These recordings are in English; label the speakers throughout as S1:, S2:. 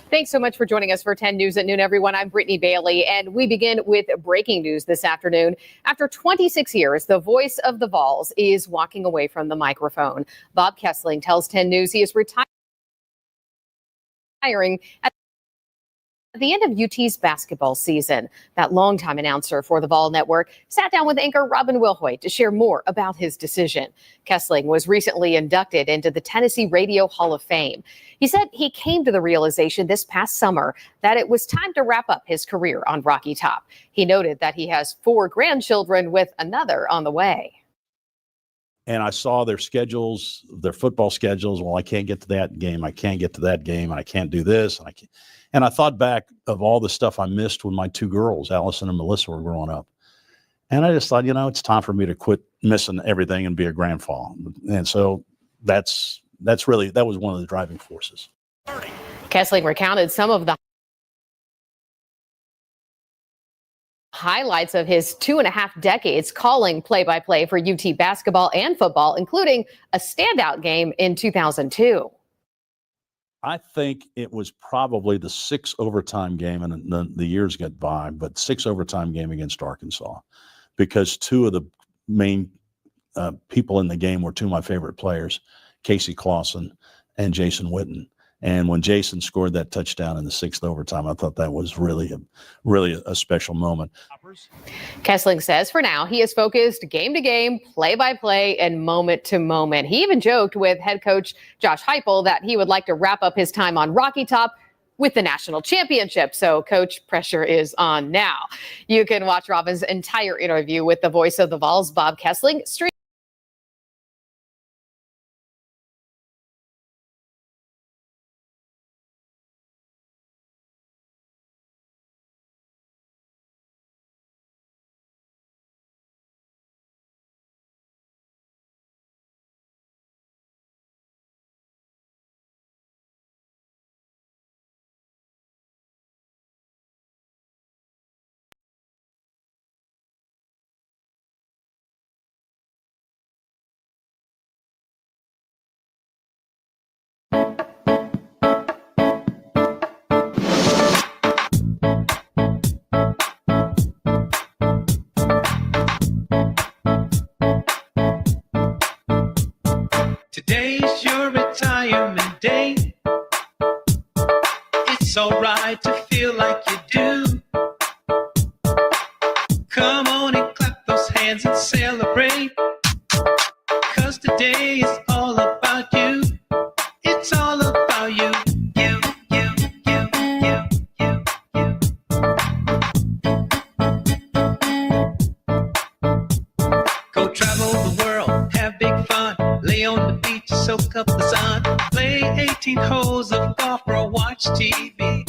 S1: Thanks so much for joining us for 10 News at Noon, everyone. I'm Brittany Bailey, and we begin with breaking news this afternoon. After 26 years, the voice of the VOLS is walking away from the microphone. Bob Kesling tells 10 News he is retiring at the end of UT's basketball season. That longtime announcer for the Vol Network sat down with anchor Robin Wilhoit to share more about his decision. Kesling was recently inducted into the Tennessee Radio Hall of Fame. He said he came to the realization this past summer that it was time to wrap up his career on Rocky Top. He noted that he has 4 grandchildren with another on the way.
S2: And I saw their schedules, their football schedules. Well, I can't get to that game. I can't get to that game. And I can't do this. And I thought back of all the stuff I missed when my 2 girls, Allison and Melissa, were growing up. And I just thought, it's time for me to quit missing everything and be a grandfather. And so that was one of the driving forces.
S1: Kesling recounted some of the highlights of his 2.5 decades calling play-by-play for UT basketball and football, including a standout game in 2002.
S2: I think it was probably the 6 overtime game, and the years get by, but 6 overtime game against Arkansas, because 2 of the main people in the game were 2 of my favorite players, Casey Clausen and Jason Witten. And when Jason scored that touchdown in the 6th overtime, I thought that was really a special moment.
S1: Kesling says for now, he is focused game to game, play by play, and moment to moment. He even joked with head coach Josh Heupel that he would like to wrap up his time on Rocky Top with the national championship. So coach, pressure is on now. You can watch Robin's entire interview with the voice of the Vols, Bob Kesling, stream
S3: Today's your retirement day. It's alright to feel like you do. Come on and clap those hands and celebrate. 'Cause today is all about you. It's all about you. You. Go travel the world, have big fun. Lay on the beach, soak up the sun. Play 18 holes of golf or watch TV.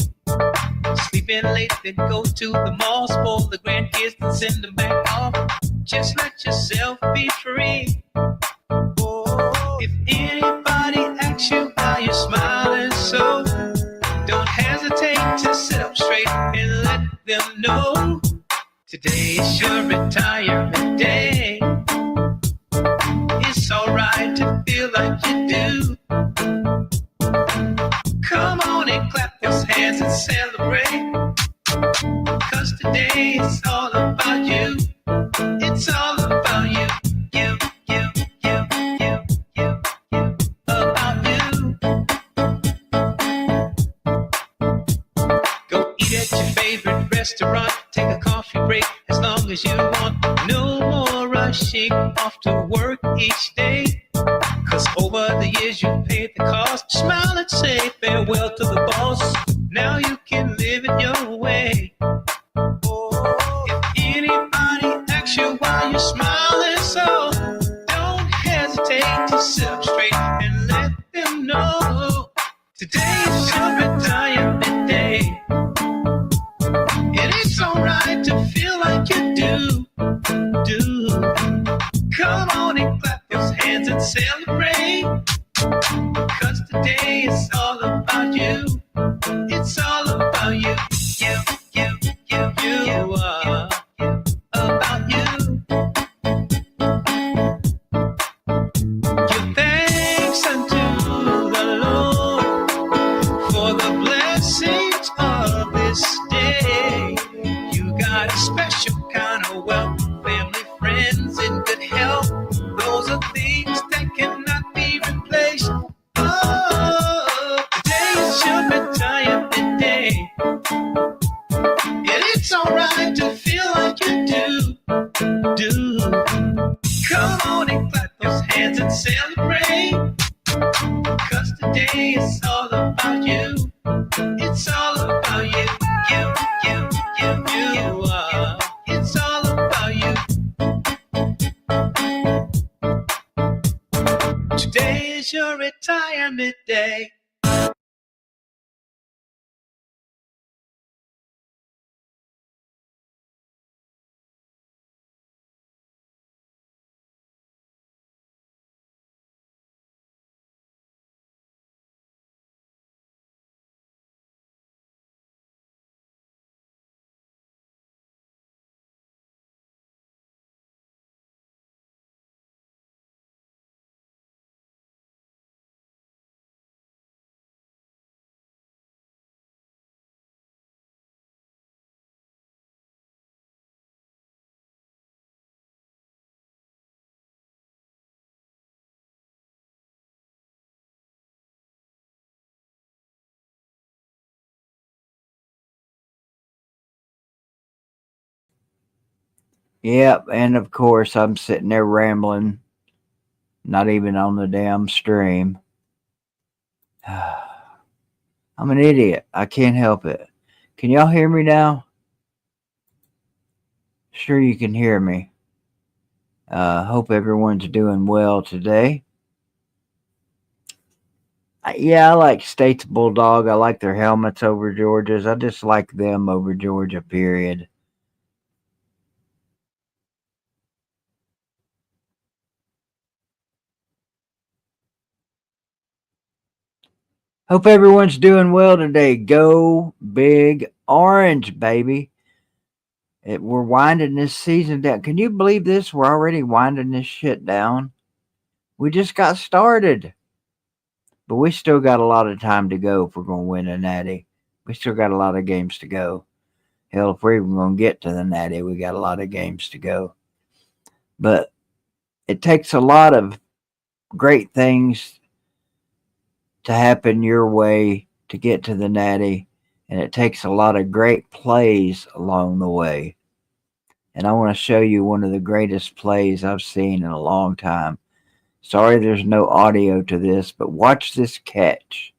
S3: Sleep in late, then go to the mall. Spoil the grandkids and send them back off. Just let yourself be free. Oh, if anybody asks you why you're smiling so, don't hesitate to sit up straight and let them know. Today's your retirement day. It's alright to feel like you do. Come on and clap those hands and celebrate. 'Cause today is all about you. It's all about you. You. About you. Go eat at your favorite restaurant. Take a coffee break as long as you want. No more rushing off to work each day. 'Cause over the years you paid the cost. Smile and say farewell to the boss. Now you can live it your way. Oh, if anybody asks you why you're smiling so, don't hesitate to sit up straight and let them know. Today is your retirement day. And it's alright to feel like you do. Come on and clap those hands and celebrate. 'Cause today is all about you. It's all about you. You are about you. Give thanks unto the Lord for the your retirement day. And it's alright to feel like you do. Come on and clap those hands and celebrate. 'Cause today is all about you. It's all about you. You are. It's all about you. Today is your retirement day.
S4: Yep, and of course I'm sitting there rambling, not even on the damn stream. I'm an idiot. I can't help it. Can y'all hear me now? Sure you can hear me. Hope everyone's doing well today. Yeah, I like State's Bulldog. I like their helmets over Georgia's. I just like them over Georgia, period. Hope everyone's doing well today. Go Big Orange, baby. We're winding this season down. Can you believe this? We're already winding this shit down. We just got started. But we still got a lot of time to go if we're going to win a Natty. We still got a lot of games to go. Hell, if we're even going to get to the Natty, we got a lot of games to go. But it takes a lot of great things to happen your way to get to the Natty, and it takes a lot of great plays along the way. And I want to show you one of the greatest plays I've seen in a long time. Sorry there's no audio to this, but watch this catch.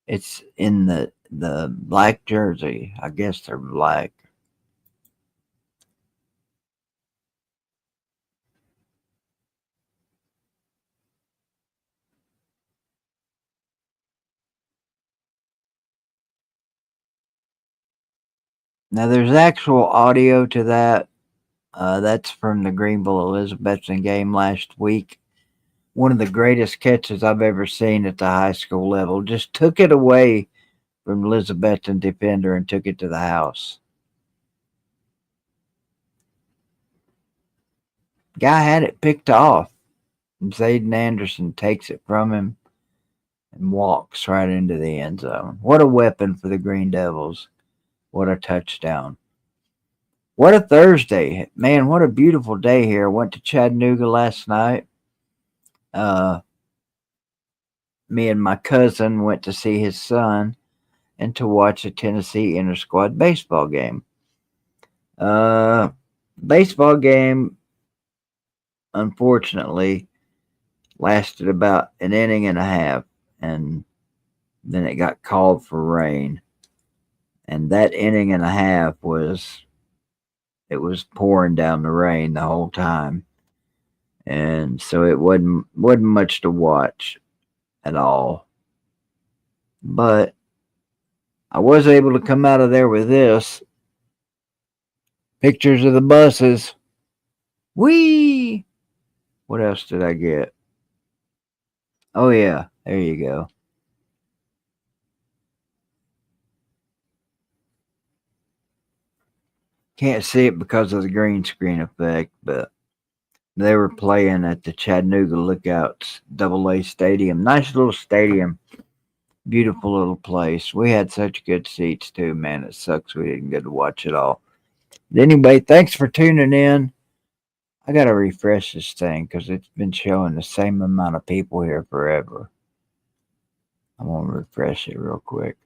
S4: It's in the black jersey. I guess they're black. Now there's actual audio to that. That's from the Greenville-Elizabethton game last week. One of the greatest catches I've ever seen at the high school level. Just took it away from Elizabethton defender and took it to the house. Guy had it picked off. And Zayden Anderson takes it from him and walks right into the end zone. What a weapon for the Green Devils. What a touchdown. What a Thursday. Man, what a beautiful day here. I went to Chattanooga last night. Me and my cousin went to see his son and to watch a Tennessee inter-squad baseball game. Baseball game, unfortunately, lasted about an inning and a half, and then it got called for rain. And that inning and a half it was pouring down the rain the whole time. And so it wasn't much to watch at all. But I was able to come out of there with this. Pictures of the buses. Whee! What else did I get? Oh yeah, there you go. Can't see it because of the green screen effect, but they were playing at the Chattanooga Lookouts AA Stadium. Nice little stadium. Beautiful little place. We had such good seats too, man. It sucks we didn't get to watch it all. But anyway, thanks for tuning in. I got to refresh this thing because it's been showing the same amount of people here forever. I'm going to refresh it real quick.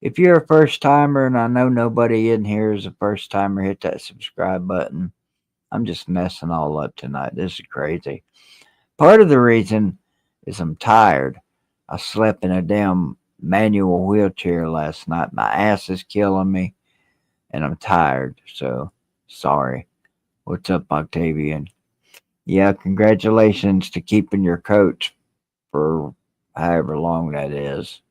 S4: If you're a first timer, and I know nobody in here is a first timer, hit that subscribe button. I'm just messing all up tonight. This is crazy. Part of the reason is I'm tired. I slept in a damn manual wheelchair last night. My ass is killing me, and I'm tired. So, sorry. What's up, Octavian? Yeah, congratulations to keeping your coach for however long that is.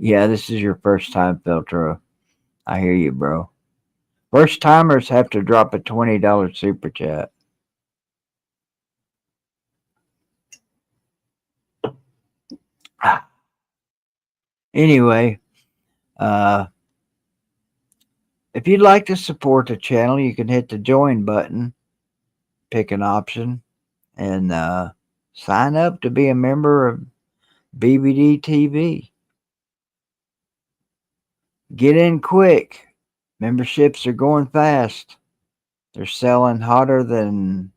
S4: Yeah, this is your first time, Filtro. I hear you, bro. First timers have to drop a $20 super chat. Anyway, if you'd like to support the channel, you can hit the join button, pick an option, and sign up to be a member of BVD TV. Get in quick. Memberships are going fast. They're selling hotter than,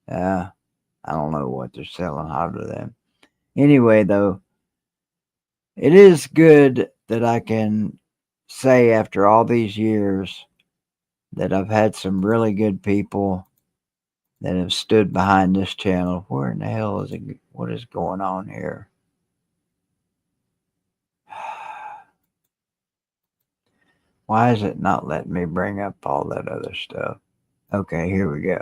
S4: I don't know what they're selling hotter than. Anyway, though, it is good that I can say after all these years that I've had some really good people that have stood behind this channel. Where in the hell is it? What is going on here? Why is it not letting me bring up all that other stuff? Okay, here we go.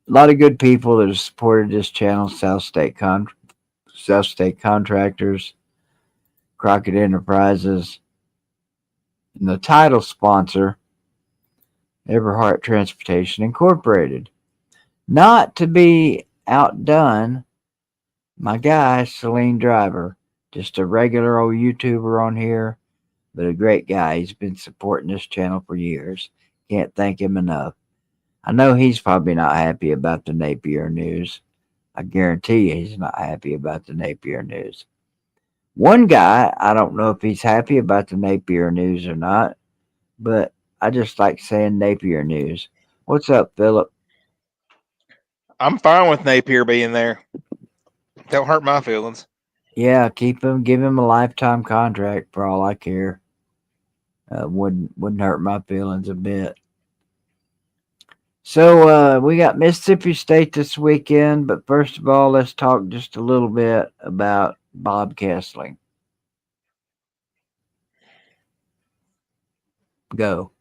S4: A lot of good people that have supported this channel: South State Contractors, Crockett Enterprises, and the title sponsor, Everhart Transportation Incorporated. Not to be outdone, my guy, Celine Driver, just a regular old YouTuber on here, but a great guy. He's been supporting this channel for years. Can't thank him enough. I know he's probably not happy about the Napier news. I guarantee you he's not happy about the Napier news. One guy, I don't know if he's happy about the Napier news or not, but I just like saying Napier news. What's up, Philip?
S5: I'm fine with Napier being there. Don't hurt my feelings.
S4: Yeah, keep him, give him a lifetime contract for all I care. Wouldn't hurt my feelings a bit. So we got Mississippi State this weekend, but first of all, let's talk just a little bit about Bob Kesling. Go.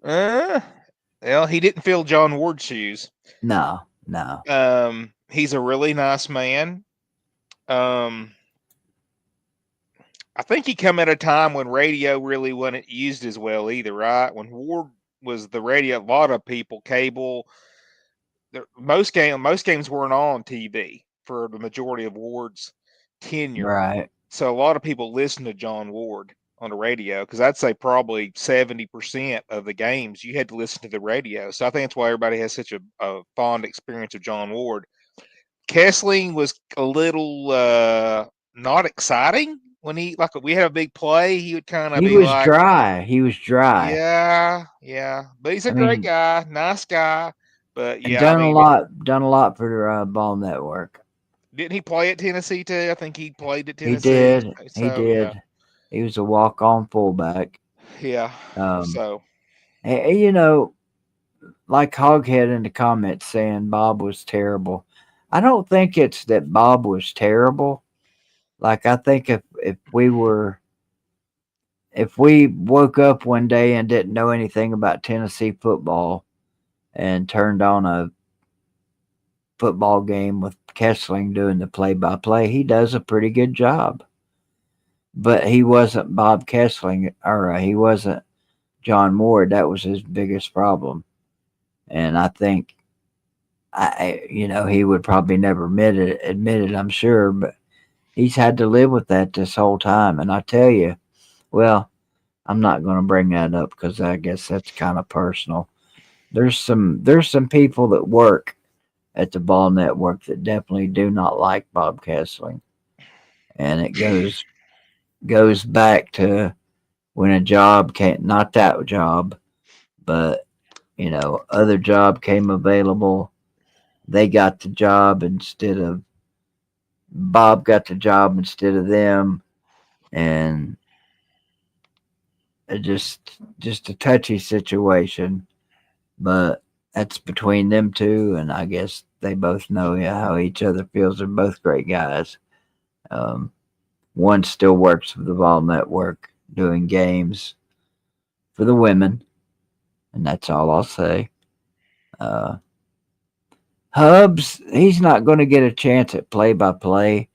S5: Well, he didn't fill John Ward's shoes.
S4: No.
S5: He's a really nice man. I think he come at a time when radio really wasn't used as well either, right? When Ward was the radio, a lot of people, cable, most games weren't on TV for the majority of Ward's tenure.
S4: Right.
S5: So a lot of people listen to John Ward on the radio, because I'd say probably 70% of the games you had to listen to the radio. So I think that's why everybody has such a fond experience of John Ward. Kesling was a little not exciting when we had a big play. He would kind of be like
S4: dry. He was dry.
S5: Yeah. But he's a great guy, nice guy. But yeah,
S4: done a lot for Ball Network.
S5: Didn't he play at Tennessee too? I think he played at Tennessee.
S4: He did.
S5: Yeah.
S4: He was a walk-on fullback.
S5: Yeah.
S4: You know, like Hoghead in the comments saying Bob was terrible. I don't think it's that Bob was terrible. Like, I think if we woke up one day and didn't know anything about Tennessee football and turned on a football game with Kesling doing the play-by-play, he does a pretty good job. But he wasn't Bob Kesling, or he wasn't John Ward. That was his biggest problem. And I think he would probably never admit it, I'm sure, but he's had to live with that this whole time. And I tell you, well, I'm not going to bring that up because I guess that's kind of personal. There's some people that work at the Ball Network that definitely do not like Bob Kesling, and it goes back to when a job came, not that job, but other job came available. They got the job instead of Bob got the job instead of them, and it just a touchy situation. But that's between them two, and I guess they both know how each other feels. They're both great guys. Um, One still works for the Vol Network doing games for the women, and that's all I'll say. Uh, Hubs, he's not going to get a chance at play-by-play.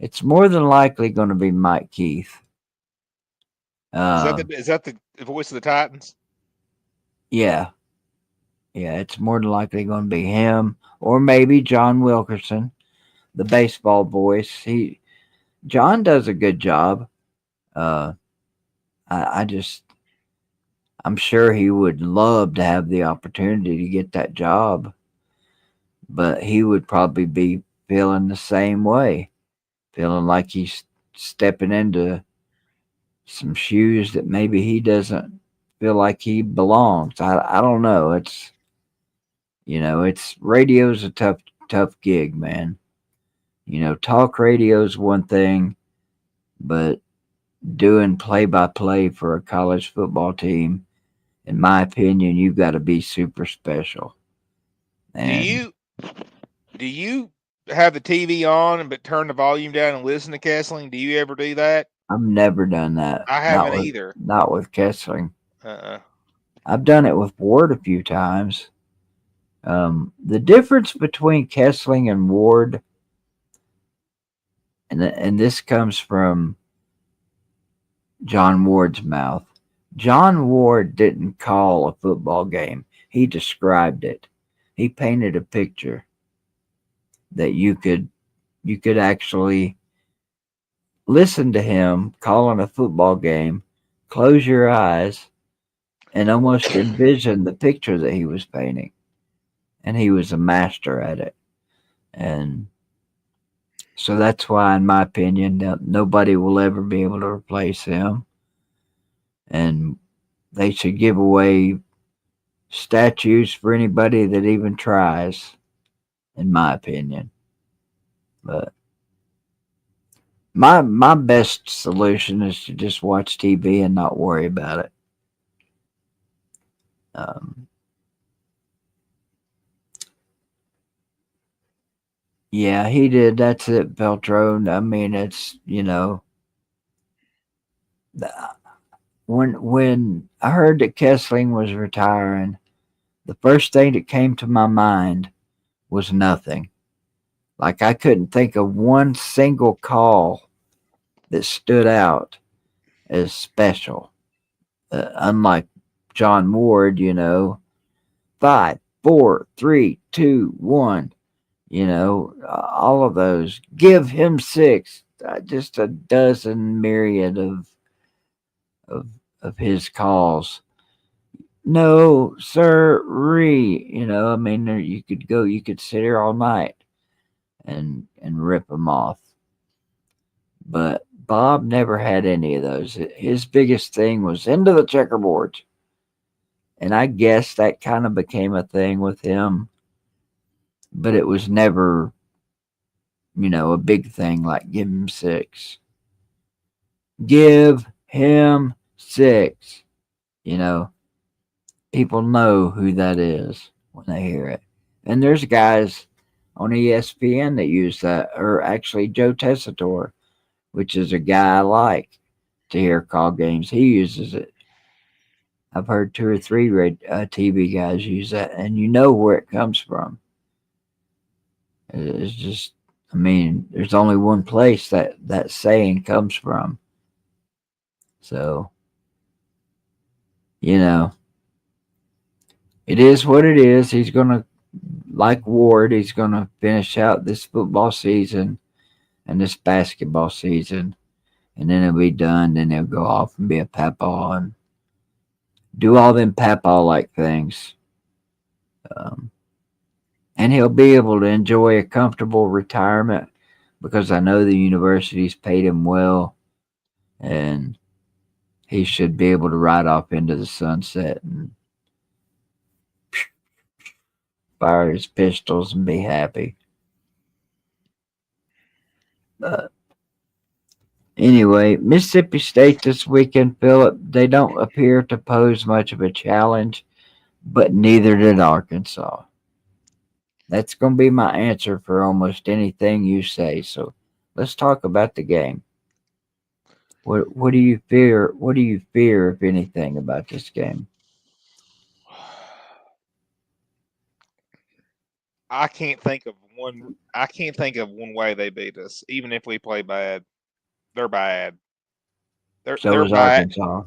S4: It's more than likely going to be Mike Keith.
S5: Is that the voice of the Titans?
S4: Yeah. Yeah, it's more than likely going to be him or maybe John Wilkerson, the baseball voice. John does a good job. I'm sure he would love to have the opportunity to get that job, but he would probably be feeling the same way, feeling like he's stepping into some shoes that maybe he doesn't feel like he belongs. I don't know. It's radio's a tough gig, man. Talk radio's one thing, but doing play-by-play for a college football team, in my opinion, you've got to be super special. And
S5: Do you have the TV on but turn the volume down and listen to Kesling? Do you ever do that?
S4: I've never done that.
S5: I haven't either.
S4: Not with Kesling.
S5: Uh-uh.
S4: I've done it with Ward a few times. The difference between Kesling and Ward, and this comes from John Ward's mouth. John Ward didn't call a football game. He described it. He painted a picture that you could actually listen to him calling a football game, close your eyes, and almost envision the picture that he was painting. And he was a master at it. And so that's why, in my opinion, nobody will ever be able to replace him. And they should give away statues for anybody that even tries, in my opinion. But my best solution is to just watch TV and not worry about it. Yeah, he did. That's it, Beltro. I mean, it's when I heard that Kesling was retiring, the first thing that came to my mind was nothing. Like, I couldn't think of one single call that stood out as special. Unlike John Ward, 5, 4, 3, 2, 1. All of those. Give him 6. Just a dozen myriad of his calls. No, sir-ree. I mean, you could sit here all night and rip them off. But Bob never had any of those. His biggest thing was into the checkerboard. And I guess that kind of became a thing with him. But it was never, a big thing like give him 6. Give him 6. People know who that is when they hear it. And there's guys on ESPN that use that, or actually Joe Tessitore, which is a guy I like to hear call games. He uses it. I've heard 2 or 3 TV guys use that, and you know where it comes from. It's just, I mean, there's only one place that saying comes from. So, it is what it is. He's going to like Ward, he's going to finish out this football season and this basketball season, and then he'll be done. Then he'll go off and be a papa and do all them papa-like things. And he'll be able to enjoy a comfortable retirement because I know the university's paid him well, and he should be able to ride off into the sunset and fire his pistols and be happy. Anyway, Mississippi State this weekend, Philip, they don't appear to pose much of a challenge, but neither did Arkansas. That's going to be my answer for almost anything you say. So let's talk about the game. What do you fear? What do you fear, if anything, about this game?
S5: I can't think of one. I can't think of one way they beat us. Even if we play bad, they're bad.
S4: So is
S5: bad.
S4: Arkansas.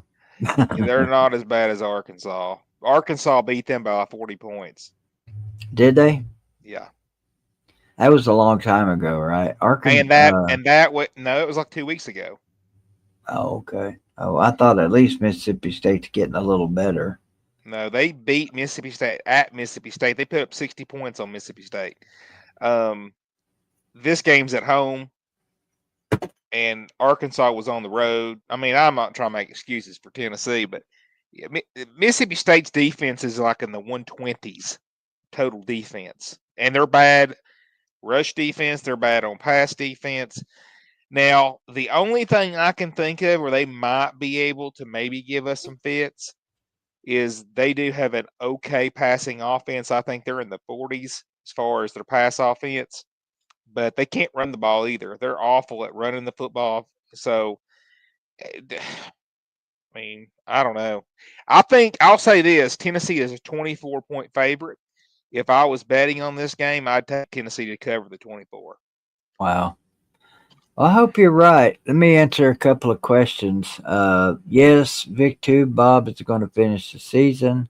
S5: They're not as bad as Arkansas. Arkansas beat them by 40 points.
S4: Did they?
S5: Yeah.
S4: That was a long time ago, right?
S5: No, it was like 2 weeks ago.
S4: Oh, okay. Oh, I thought at least Mississippi State's getting a little better.
S5: No, they beat Mississippi State at Mississippi State. They put up 60 points on Mississippi State. This game's at home, and Arkansas was on the road. I mean, I'm not trying to make excuses for Tennessee, but Mississippi State's defense is like in the 120s total defense, and they're bad rush defense. They're bad on pass defense. Now, the only thing I can think of where they might be able to maybe give us some fits is they do have an okay passing offense. I think they're in the 40s as far as their pass offense, but they can't run the ball either. They're awful at running the football. So, I mean, I don't know. I think I'll say this: Tennessee is a 24-point favorite. If I was betting on this game, I'd take Tennessee to cover the 24.
S4: Wow. Well, I hope you're right. Let me answer a couple of questions. Yes, Vic Tube Bob is going to finish the season.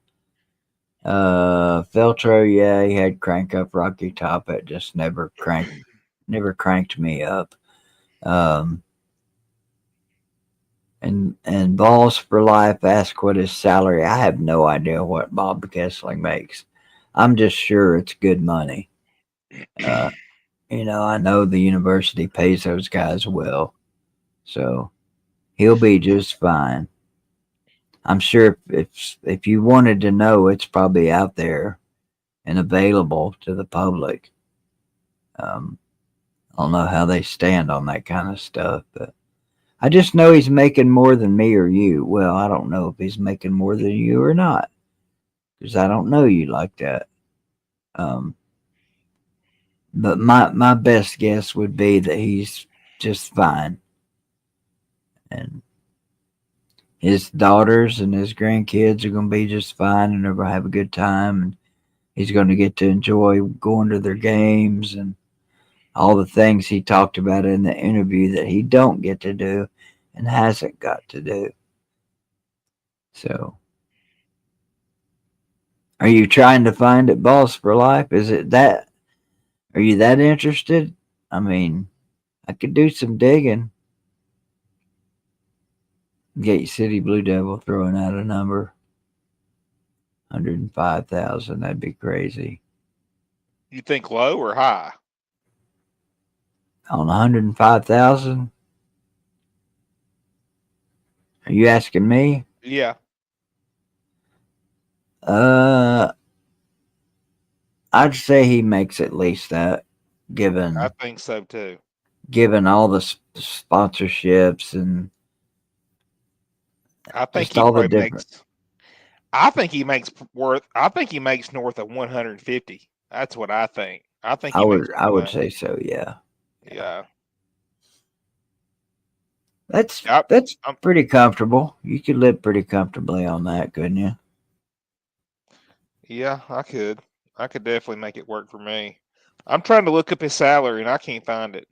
S4: Feltro, yeah, he had crank up Rocky Top. It just never cranked me up. And Balls for Life asked what his salary. I have no idea what Bob Kesling makes. I'm just sure it's good money. I know the university pays those guys well, so he'll be just fine. I'm sure if you wanted to know, it's probably out there and available to the public. I don't know how they stand on that kind of stuff, but I just know he's making more than me or you. Well, I don't know if he's making more than you or not, because I don't know you like that. But my best guess would be that he's just fine. And his daughters and his grandkids are going to be just fine, and they're going to have a good time. And he's going to get to enjoy going to their games and all the things he talked about in the interview that he don't get to do and hasn't got to do. So, are you trying to find it Balls for Life? Is it that? Are you that interested? I mean, I could do some digging. Gate City Blue Devil throwing out a number. 105,000. That'd be crazy.
S5: You think low or high?
S4: On 105,000? Are you asking me?
S5: Yeah.
S4: I'd say he makes at least that,
S5: I think so too.
S4: Given all the sponsorships and
S5: I think
S4: just
S5: he
S4: all the
S5: probably
S4: different.
S5: makes. I think he makes north of 150. That's what I think. I think he makes
S4: I would say so. Yeah.
S5: Yeah.
S4: That's
S5: Yep.
S4: pretty comfortable. You could live pretty comfortably on that, couldn't you?
S5: Yeah, I could. I could definitely make it work for me. I'm trying to look up his salary and I can't find it.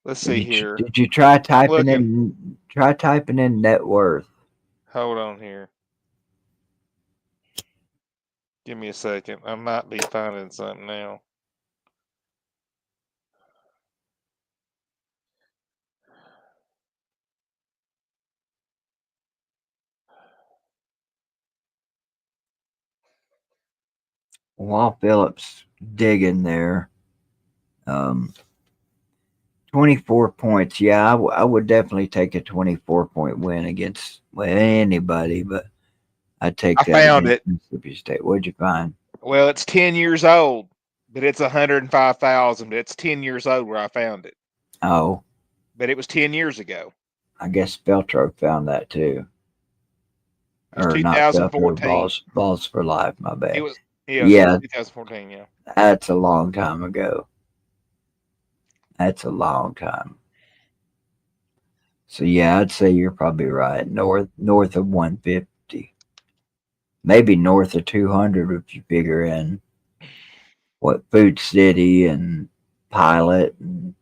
S5: Let's see here.
S4: Did you try typing
S5: looking.
S4: in net worth?
S5: Hold on here. Give me a second. I might be finding something now.
S4: While Phillips digging there, 24 points. Yeah, I would definitely take a 24-point win against anybody, but I'd take
S5: I
S4: that
S5: found
S4: against
S5: it.
S4: Mississippi State. What'd you find?
S5: Well, it's 10 years old, but it's 105,000. It's 10 years old where I found it,
S4: Oh,
S5: but it was 10 years ago.
S4: I guess Beltro found that too.
S5: It was
S4: Or not Beltro,
S5: 2014.
S4: Balls for Life, my
S5: It
S4: bad.
S5: was it was
S4: Yeah,
S5: 2014. Yeah.
S4: that's a long time ago. That's a long time. So yeah, I'd say you're probably right. North of 150. Maybe north of 200 if you figure in what Food City and Pilot and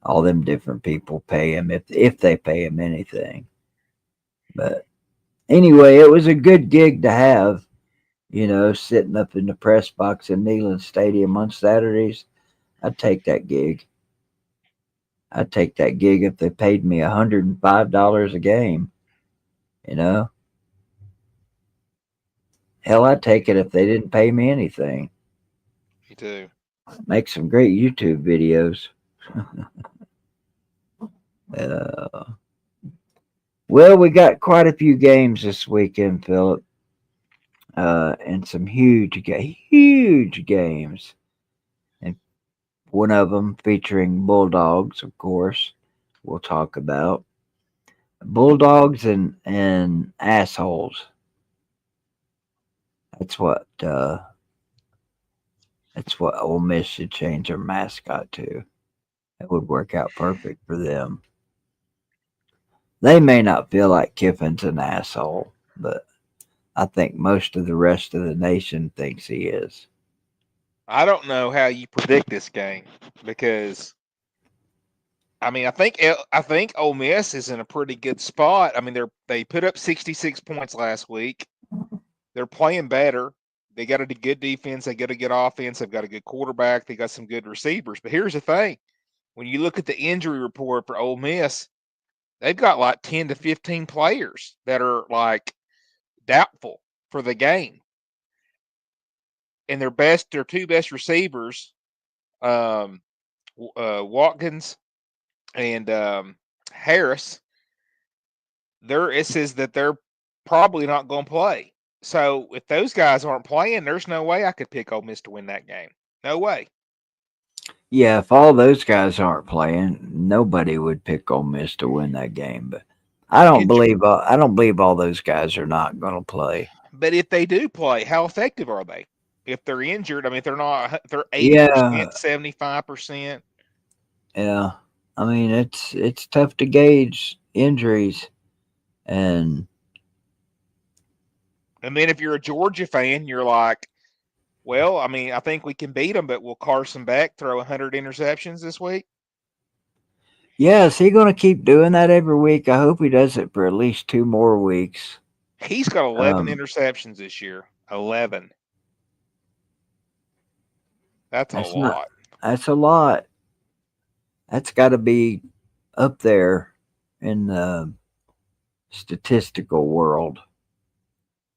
S4: all them different people pay him if they pay him anything. But anyway, it was a good gig to have, sitting up in the press box in Neyland Stadium on Saturdays. I'd take that gig. I'd take that gig if they paid me $105 a game, you know? Hell, I'd take it if they didn't pay me anything.
S5: Me too.
S4: Make some great YouTube videos. uh, well, we got quite a few games this weekend, Philip. And some huge games. And one of them featuring Bulldogs, of course, we'll talk about. Bulldogs and assholes. That's what Ole Miss should change their mascot to. It would work out perfect for them. They may not feel like Kiffin's an asshole, but I think most of the rest of the nation thinks he is.
S5: I don't know how you predict this game because I mean I think Ole Miss is in a pretty good spot. I mean they put up 66 points last week. They're playing better. They got a good defense. They got a good offense. They've got a good quarterback. They got some good receivers. But here's the thing: when you look at the injury report for Ole Miss, they've got like 10 to 15 players that are like doubtful for the game. And their two best receivers, Watkins and Harris, it says that they're probably not going to play. So if those guys aren't playing, there's no way I could pick Ole Miss to win that game. No way.
S4: Yeah, if all those guys aren't playing, nobody would pick Ole Miss to win that game. But I don't believe all those guys are not going to play.
S5: But if they do play, how effective are they? If they're injured, I mean, if they're not, if they're 80%,
S4: Yeah,
S5: 75%.
S4: yeah. I mean, it's tough to gauge injuries, and
S5: And then if you're a Georgia fan, you're like, well, I mean, I think we can beat them, but will Carson Beck throw 100 interceptions this week?
S4: yeah, is he going to keep doing that every week? I hope he does it for at least 2 more weeks.
S5: He's got 11
S4: Um,
S5: interceptions this year. 11. That's a
S4: that's not.
S5: lot.
S4: That's a lot. That's got to be up there in the statistical world.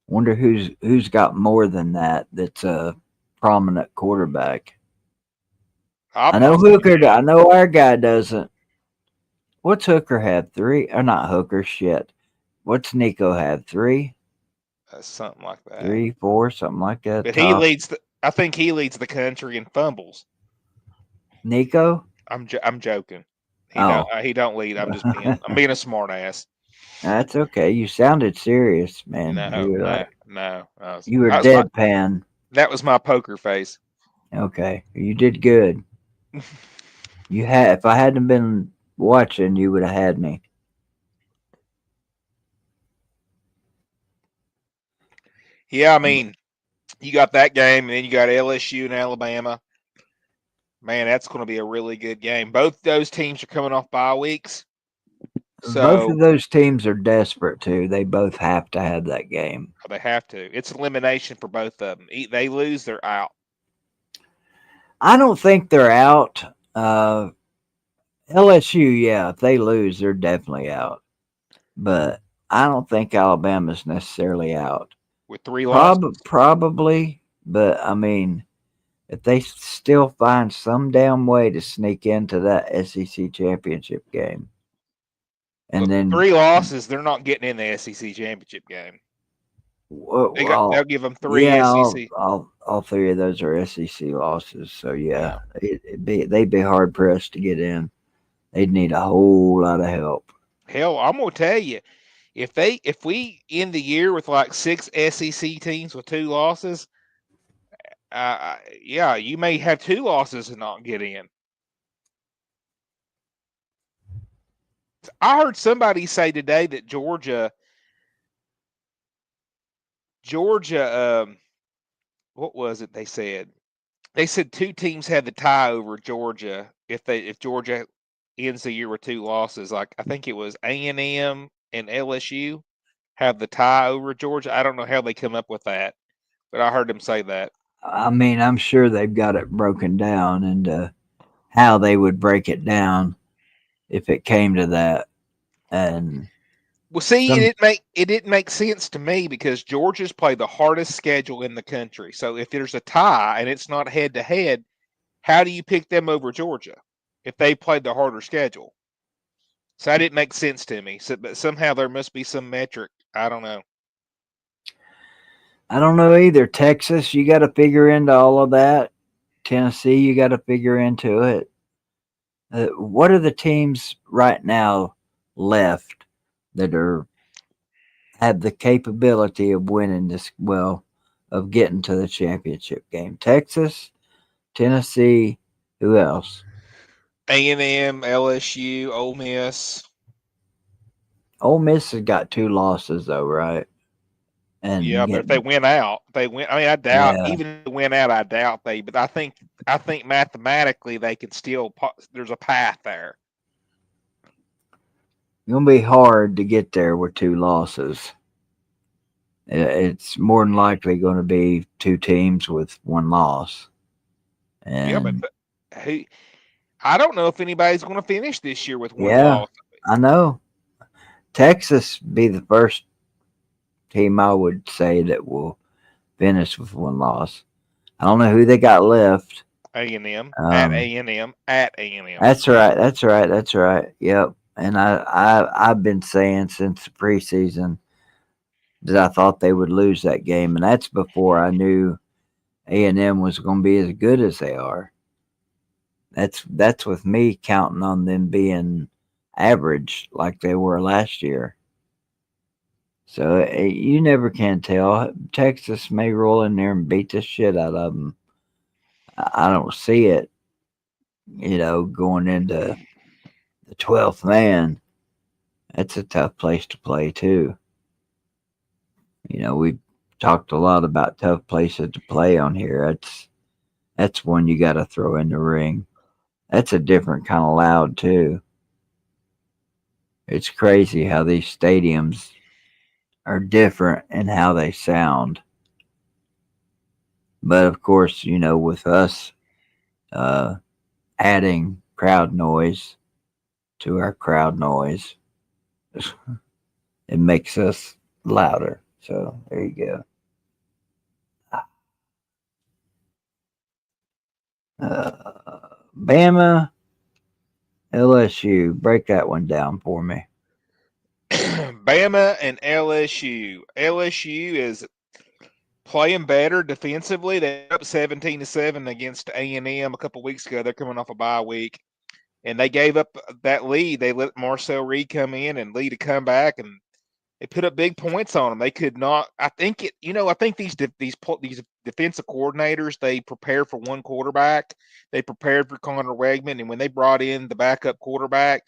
S4: Wonder who's got more than that. That's a prominent quarterback. I know Hooker. I know our guy doesn't. What's Hooker have? 3 or not Hooker? Shit. What's Nico have? 3,
S5: Something like that.
S4: 3, 4, something like that.
S5: But
S4: Tough.
S5: I think he leads the country in fumbles.
S4: Nico?
S5: I'm joking. He don't lead. I'm being a smart ass.
S4: That's okay. You sounded serious, man.
S5: No.
S4: You were deadpan.
S5: That was my poker face.
S4: Okay, you did good. If I hadn't been watching, you would have had me.
S5: Yeah, I mean, you got that game, and then you got LSU and Alabama. Man, that's going to be a really good game. Both those teams are coming off bye weeks.
S4: Both
S5: So
S4: of those teams are desperate too. They both have to have that game.
S5: they have to. It's elimination for both of them. They lose, they're out.
S4: I don't think they're out. LSU, yeah, if they lose, they're definitely out. But I don't think Alabama's necessarily out.
S5: With 3 losses.
S4: Probably, but I mean, if they still find some damn way to sneak into that SEC championship game, and
S5: With
S4: then
S5: 3 losses, they're not getting in the SEC championship game. They'll give them 3
S4: yeah,
S5: SEC.
S4: all 3 of those are SEC losses. So yeah, they'd be hard pressed to get in. They'd need a whole lot of help.
S5: Hell, I'm gonna tell you, if we end the year with like 6 SEC teams with 2 losses, yeah, you may have 2 losses and not get in. I heard somebody say today that Georgia, what was it they said? They said 2 teams had the tie over Georgia if Georgia ends the year with 2 losses. Like I think it was A&M and LSU have the tie over Georgia. I don't know how they come up with that, but I heard them say that.
S4: I mean, I'm sure they've got it broken down and how they would break it down if it came to that. And
S5: Well, see, it didn't make sense to me because Georgia's played the hardest schedule in the country. So if there's a tie and it's not head to head, how do you pick them over Georgia if they played the harder schedule? So that didn't make sense to me. So, but somehow there must be some metric. I don't know.
S4: I don't know either. Texas, you got to figure into all of that. Tennessee, you got to figure into it. What are the teams right now left that have the capability of winning this? Well, of getting to the championship game. Texas, Tennessee, who else?
S5: A&M, LSU, Ole Miss.
S4: Ole Miss has got 2 losses though, right? And
S5: Yeah, but if they win out, they win. I mean, I doubt
S4: Yeah.
S5: even if they win out. I doubt they. But I think mathematically they can still. There's a path there.
S4: It's gonna be hard to get there with 2 losses. It's more than likely going to be 2 teams with 1 loss. And
S5: Yeah, but who? I don't know if anybody's going to finish this year with 1
S4: yeah,
S5: loss.
S4: I know. Texas be the first team I would say that will finish with 1 loss. I don't know who they got left.
S5: A&M at A&M at A&M.
S4: That's right. That's right. That's right. Yep. And I've been saying since the preseason that I thought they would lose that game, and that's before I knew A&M was going to be as good as they are. That's with me counting on them being average like they were last year. So you never can tell. Texas may roll in there and beat the shit out of them. I don't see it, going into the 12th man. That's a tough place to play too. We've talked a lot about tough places to play on here. That's one you got to throw in the ring. That's a different kind of loud too. It's crazy how these stadiums are different in how they sound. But of course, with us adding crowd noise to our crowd noise, it makes us louder. So there you go. Bama, LSU. Break that one down for me.
S5: Bama and LSU. LSU is playing better defensively. They're up 17-7 against A&M a couple weeks ago. They're coming off a bye week, and they gave up that lead. They let Marcel Reed come in and lead a comeback, and they put up big points on them. They could not. I think it. I think these defensive coordinators, they prepare for one quarterback. They prepared for Connor Wegman, and when they brought in the backup quarterback,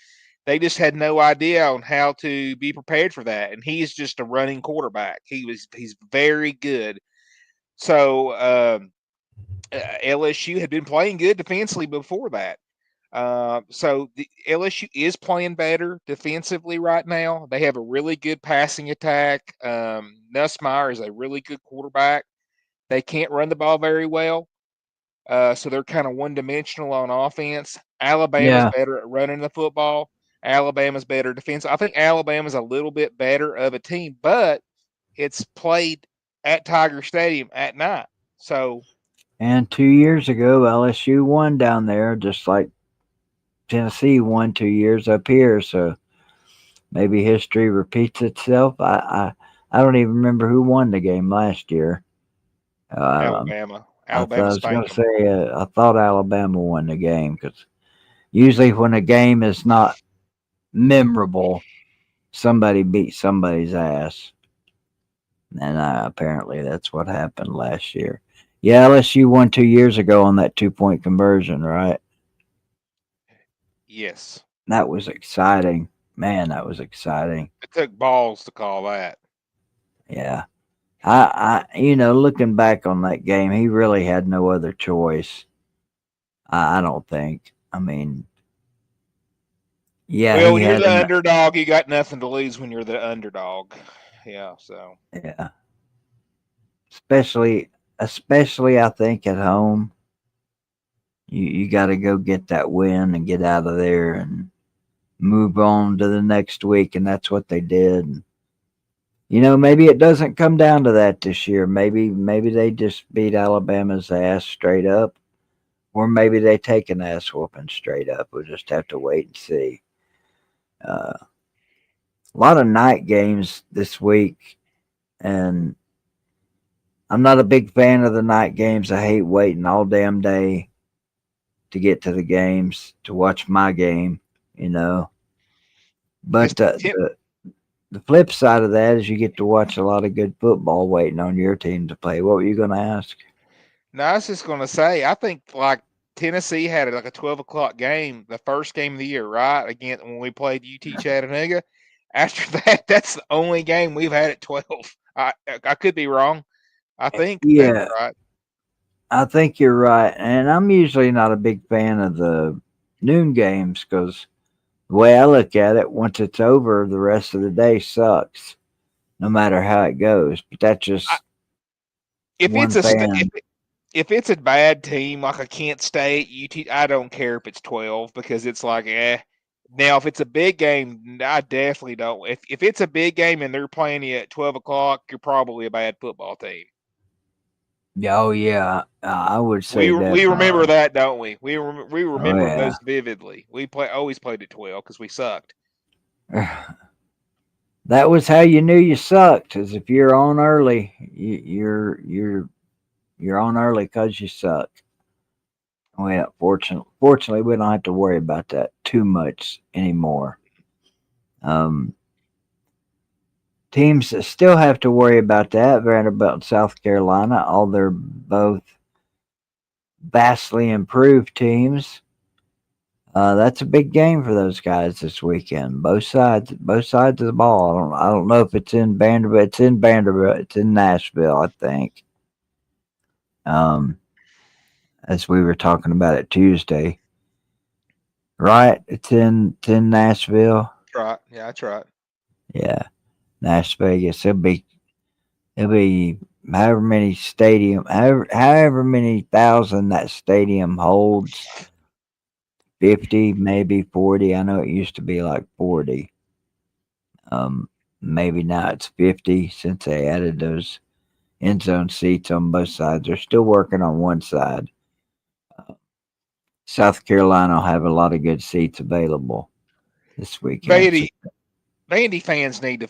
S5: they just had no idea on how to be prepared for that. And he's just a running quarterback. He's very good. So LSU had been playing good defensively before that. So the LSU is playing better defensively right now. They have a really good passing attack. Nussmeier is a really good quarterback. They can't run the ball very well, so they're kind of one-dimensional on offense. Alabama's
S4: Yeah.
S5: better at running the football. Alabama's better defense. I think Alabama's a little bit better of a team, but it's played at Tiger Stadium at night. So
S4: And 2 years ago, LSU won down there, just like Tennessee won 2 years up here. So maybe history repeats itself. I don't even remember who won the game last year.
S5: Alabama,
S4: I thought I
S5: Alabama
S4: was going
S5: spanked
S4: to
S5: them.
S4: say I thought Alabama won the game because usually when a game is not memorable, somebody beat somebody's ass, and apparently that's what happened last year. Yeah, LSU won 2 years ago on that 2 point conversion, right?
S5: Yes,
S4: That was exciting, man. That was exciting.
S5: it took balls to call that.
S4: Yeah, looking back on that game, he really had no other choice. I don't think. I mean, yeah,
S5: Well,
S4: he
S5: when you're
S4: had
S5: the
S4: an
S5: underdog, you got nothing to lose when you're the underdog. Yeah, so
S4: yeah, especially I think at home. You got to go get that win and get out of there and move on to the next week, and that's what they did. Maybe it doesn't come down to that this year. Maybe they just beat Alabama's ass straight up, or maybe they take an ass whooping straight up. We'll just have to wait and see. A lot of night games this week, and I'm not a big fan of the night games. I hate waiting all damn day to get to the games to watch my game. You know,
S5: this
S4: but
S5: tip.
S4: the flip side of that is you get to watch a lot of good football waiting on your team to play. What were you going to ask?
S5: No, I was just gonna say, I think like Tennessee had like a 12 o'clock game, the first game of the year, right? Again, when we played UT Chattanooga. After that, that's the only game we've had at 12. I could be wrong. I think that's
S4: Yeah,
S5: right.
S4: I think you're right. And I'm usually not a big fan of the noon games because the way I look at it, once it's over, the rest of the day sucks, no matter how it goes. But that's
S5: I,
S4: just
S5: if it's
S4: one
S5: a st-
S4: fan.
S5: if it's a bad team like a Kent State, UT, I don't care if it's 12 because it's like Now, if it's a big game, I definitely don't. If it's a big game and they're playing you at 12 o'clock, you're probably a bad football team.
S4: Oh, yeah, I would say
S5: We remember
S4: definitely.
S5: that, don't we? We
S4: Oh,
S5: remember
S4: yeah.
S5: those vividly. We always played at 12 because we sucked.
S4: That was how you knew you sucked, is if you're on early, you're on early because you suck. Well, fortunately, we don't have to worry about that too much anymore. Um, Teams that still have to worry about that, Vanderbilt and South Carolina, all they're both vastly improved teams. That's a big game for those guys this weekend. Both sides of the ball. I don't know if it's in Vanderbilt. It's in Vanderbilt. It's in Nashville, I think. Um, as we were talking about it Tuesday, right? It's in Nashville.
S5: Right. Yeah, that's right.
S4: Yeah, Nash Vegas. It'll be however many thousand that stadium holds. 50, maybe 40. I know it used to be like 40. Um, Maybe now it's 50 since they added those end zone seats on both sides. They're still working on one side. South Carolina will have a lot of good seats available this weekend. So
S5: Vandy Vandy fans need to.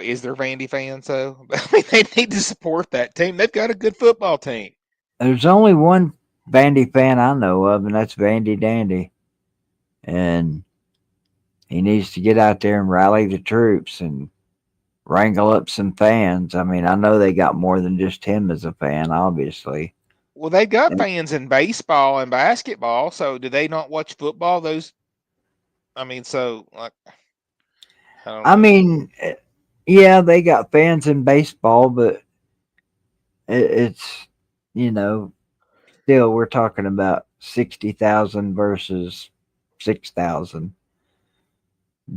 S5: Is there Vandy fans though? I mean, they need to support that team. They've got a good football team.
S4: there's only one Vandy fan I know of, and that's Vandy Dandy. And he needs to get out there and rally the troops and wrangle up some fans. I mean, I know they got more than just him as a fan, obviously.
S5: Well, they've got fans in baseball and basketball. So do they not watch football? Those. I mean, so like, I don't
S4: I
S5: know.
S4: mean, yeah, they got fans in baseball, but it's, you know, still we're talking about 60,000 versus 6,000.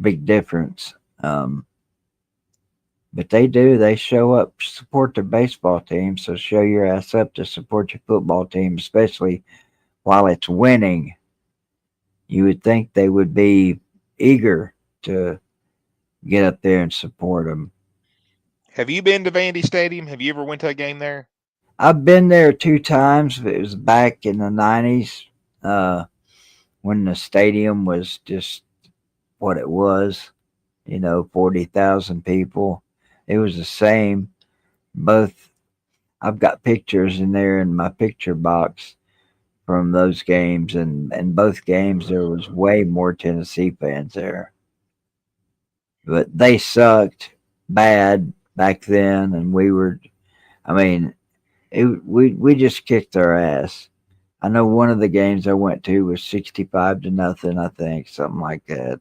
S4: Big difference. But they show up to support their baseball team. So show your ass up to support your football team, especially while it's winning. You would think they would be eager to get up there and support them.
S5: Have you been to Vandy Stadium? Have you ever went to a game there?
S4: I've been there 2 times. It was back in the 90s when the stadium was just what it was, 40,000 people. It was the same. Both, I've got pictures in there in my picture box from those games, and both games there was way more Tennessee fans there. But they sucked bad back then, and we just kicked their ass. I know one of the games I went to was 65-0, I think, something like that.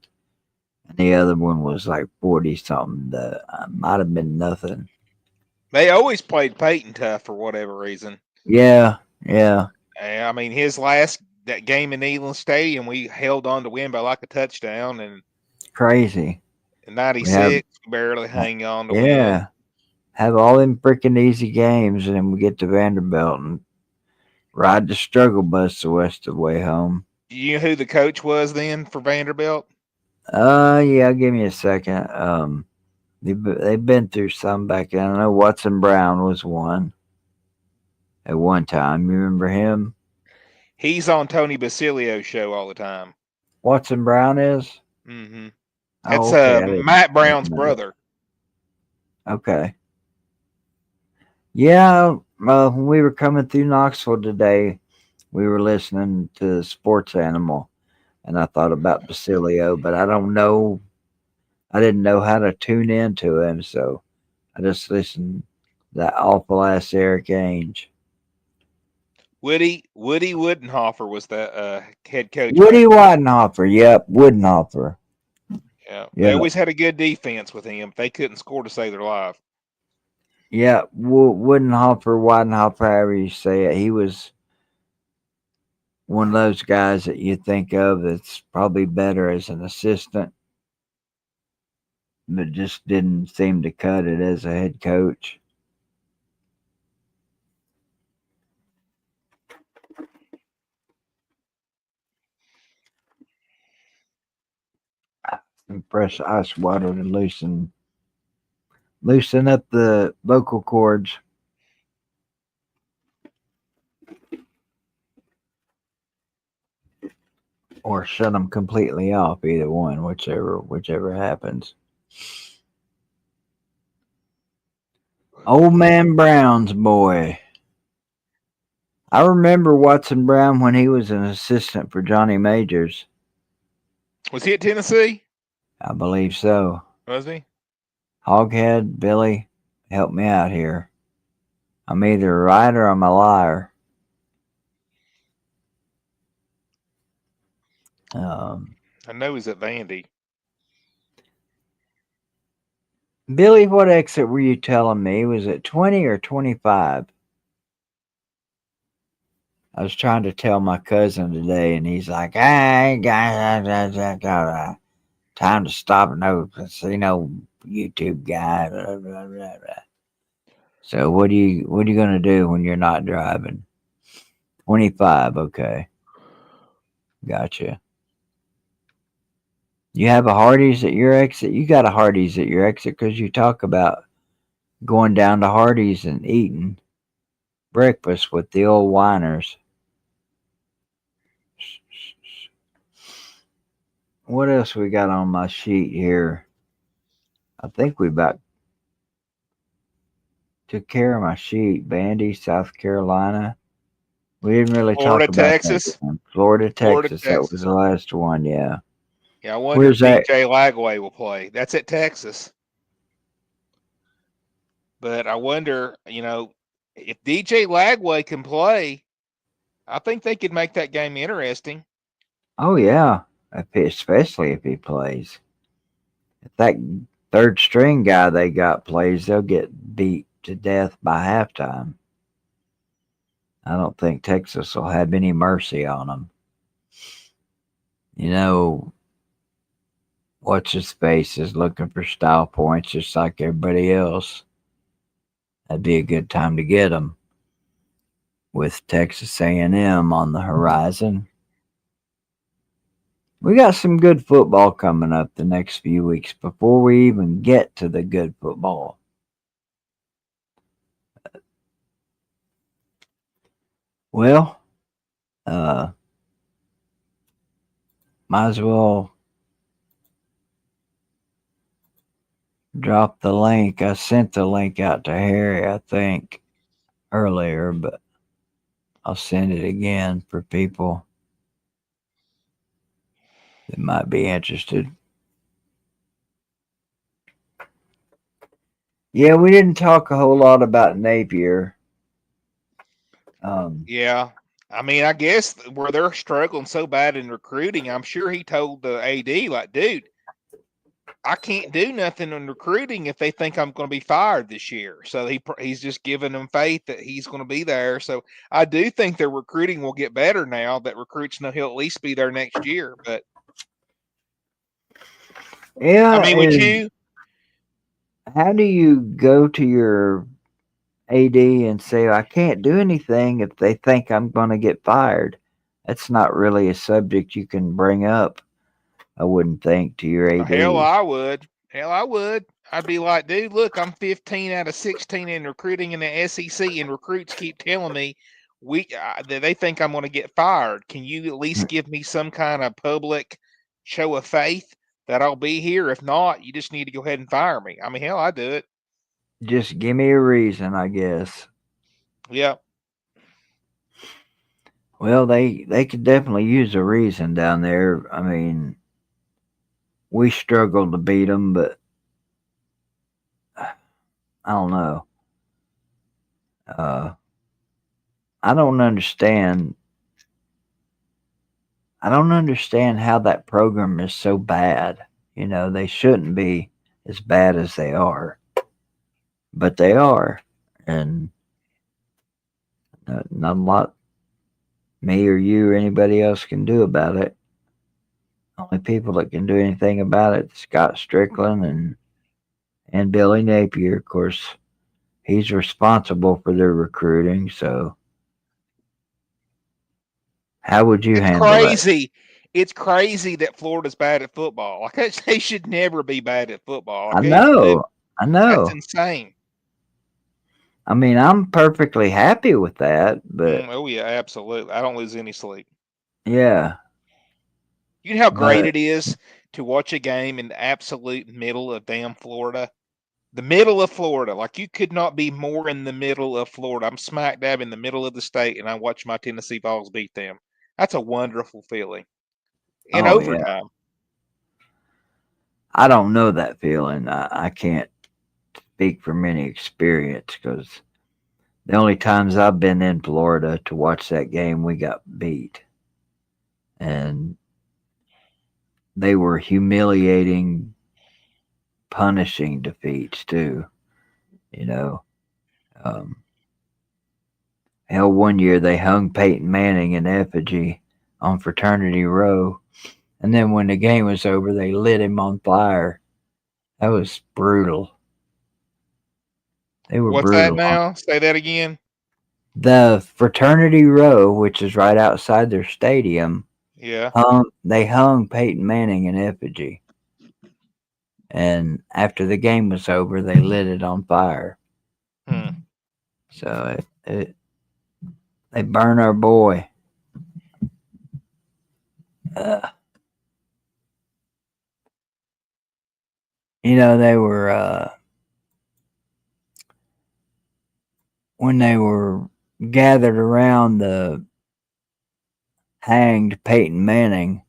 S4: And the other one was like 40 something. Might have been nothing.
S5: They always played Peyton tough for whatever reason.
S4: Yeah.
S5: I mean, that game in Neyland Stadium, we held on to win by like a touchdown, and
S4: Crazy.
S5: in '96, we barely hang on to win.
S4: Yeah. Have all them freaking easy games, and then we get to Vanderbilt and ride the struggle bus the rest of the way home.
S5: Do you know who the coach was then for Vanderbilt?
S4: Yeah, give me a second. They've been through some back then. I know Watson Brown was one at one time. You remember him?
S5: He's on Tony Basilio's show all the time.
S4: Watson Brown is?
S5: Mm-hmm.
S4: Oh,
S5: That's
S4: okay.
S5: Matt Brown's brother.
S4: Okay. Yeah, when we were coming through Knoxville today, we were listening to Sports Animal, and I thought about Basilio, but I don't know. I didn't know how to tune into him, so I just listened to that awful ass Eric Ainge.
S5: Woody Woodenhofer was the head coach.
S4: Woody Weidenhofer, yep, Woodenhofer.
S5: Yeah, they always had a good defense with him. They couldn't score to save their life.
S4: Yeah, Weidenhofer, however you say it, he was one of those guys that you think of that's probably better as an assistant, but just didn't seem to cut it as a head coach. Press ice water to loosen up the vocal cords. Or shut them completely off, either one, whichever happens. Old Man Brown's boy. I remember Watson Brown when he was an assistant for Johnny Majors.
S5: Was he at Tennessee?
S4: I believe so.
S5: Was he?
S4: Hoghead, Billy, help me out here. I'm either right or I'm a liar.
S5: I know he's at Vandy.
S4: Billy, what exit were you telling me? Was it 20 or 25? I was trying to tell my cousin today, and he's like, "Hey, guys, time to stop and YouTube guy." Blah, blah, blah, blah. So what are you gonna do when you're not driving? 25, okay. Gotcha. You have a Hardee's at your exit? You got a Hardee's at your exit because you talk about going down to Hardee's and eating breakfast with the old whiners. What else we got on my sheet here? I think we about took care of my sheet. Vandy, South Carolina. We didn't really
S5: Florida,
S4: talk about
S5: Texas.
S4: that one. Florida, Texas. That was the last one, yeah.
S5: Yeah, I wonder
S4: Where's
S5: if
S4: that?
S5: DJ Lagway will play. That's at Texas. But I wonder, if DJ Lagway can play, I think they could make that game interesting.
S4: Oh, yeah. Especially if he plays. If that third string guy they got plays, they'll get beat to death by halftime. I don't think Texas will have any mercy on them. you know, what's his face is looking for style points just like everybody else. That'd be a good time to get them with Texas A&M on the horizon. We got some good football coming up the next few weeks before we even get to the good football. Well, might as well drop the link. I sent the link out to Harry, I think, earlier, but I'll send it again for people that might be interested. Yeah, we didn't talk a whole lot about Napier.
S5: Yeah. I mean, I guess where they're struggling so bad in recruiting, I'm sure he told the AD, like, dude, I can't do nothing in recruiting if they think I'm going to be fired this year. So he's just giving them faith that he's going to be there. So I do think their recruiting will get better now that recruits know he'll at least be there next year. But
S4: yeah,
S5: I mean, would you?
S4: How do you go to your AD and say, I can't do anything if they think I'm going to get fired? That's not really a subject you can bring up, I wouldn't think, to your AD.
S5: Hell, I would. Hell, I would. I'd be like, dude, look, I'm 15 out of 16 in recruiting in the SEC, and recruits keep telling me that they think I'm going to get fired. Can you at least give me some kind of public show of faith that I'll be here? If not, you just need to go ahead and fire me. I mean, hell, I do it.
S4: Just give me a reason, I guess.
S5: Yeah.
S4: Well, they could definitely use a reason down there. I mean, we struggled to beat them, but I don't know. I don't understand. I don't understand how that program is so bad. You know, they shouldn't be as bad as they are, but they are, and not a lot me or you or anybody else can do about it. Only people that can do anything about it, Scott Strickland and Billy Napier. Of course, he's responsible for their recruiting. So, how would you
S5: It's
S4: handle that?
S5: crazy. It's crazy that Florida's bad at football. Like, they should never be bad at football.
S4: I
S5: Okay,
S4: know, I
S5: that's
S4: know.
S5: insane.
S4: I mean, I'm perfectly happy with that, but
S5: Oh yeah, absolutely. I don't lose any sleep.
S4: yeah,
S5: You know how great
S4: but
S5: it is to watch a game in the absolute middle of damn Florida? The middle of Florida. Like, you could not be more in the middle of Florida. I'm smack dab in the middle of the state, and I watch my Tennessee Vols beat them. That's a wonderful feeling. In
S4: oh yeah,
S5: overtime.
S4: I don't know that feeling. I can't speak from any experience because the only times I've been in Florida to watch that game, we got beat. And they were humiliating, punishing defeats, too. You know, um, hell, one year they hung Peyton Manning in effigy on Fraternity Row. And then when the game was over, they lit him on fire. That was brutal. They were
S5: What's that
S4: brutal.
S5: now? Say that again.
S4: The Fraternity Row, which is right outside their stadium,
S5: Yeah.
S4: they hung Peyton Manning in effigy. And after the game was over, they lit it on fire. So they burned our boy. You know, they were when they were gathered around the hanged Peyton Manning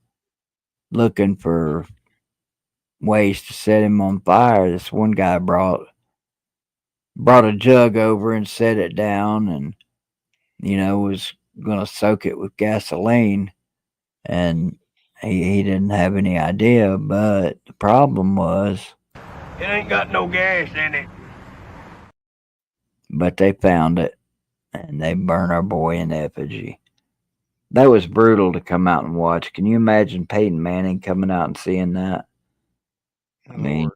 S4: looking for ways to set him on fire. This one guy brought a jug over and set it down, and was gonna soak it with gasoline, and he didn't have any idea. But the problem was,
S6: it ain't got no gas in it.
S4: But they found it, and they burned our boy in effigy. That was brutal to come out and watch. Can you imagine Peyton Manning coming out and seeing that? I mean,
S5: Lord.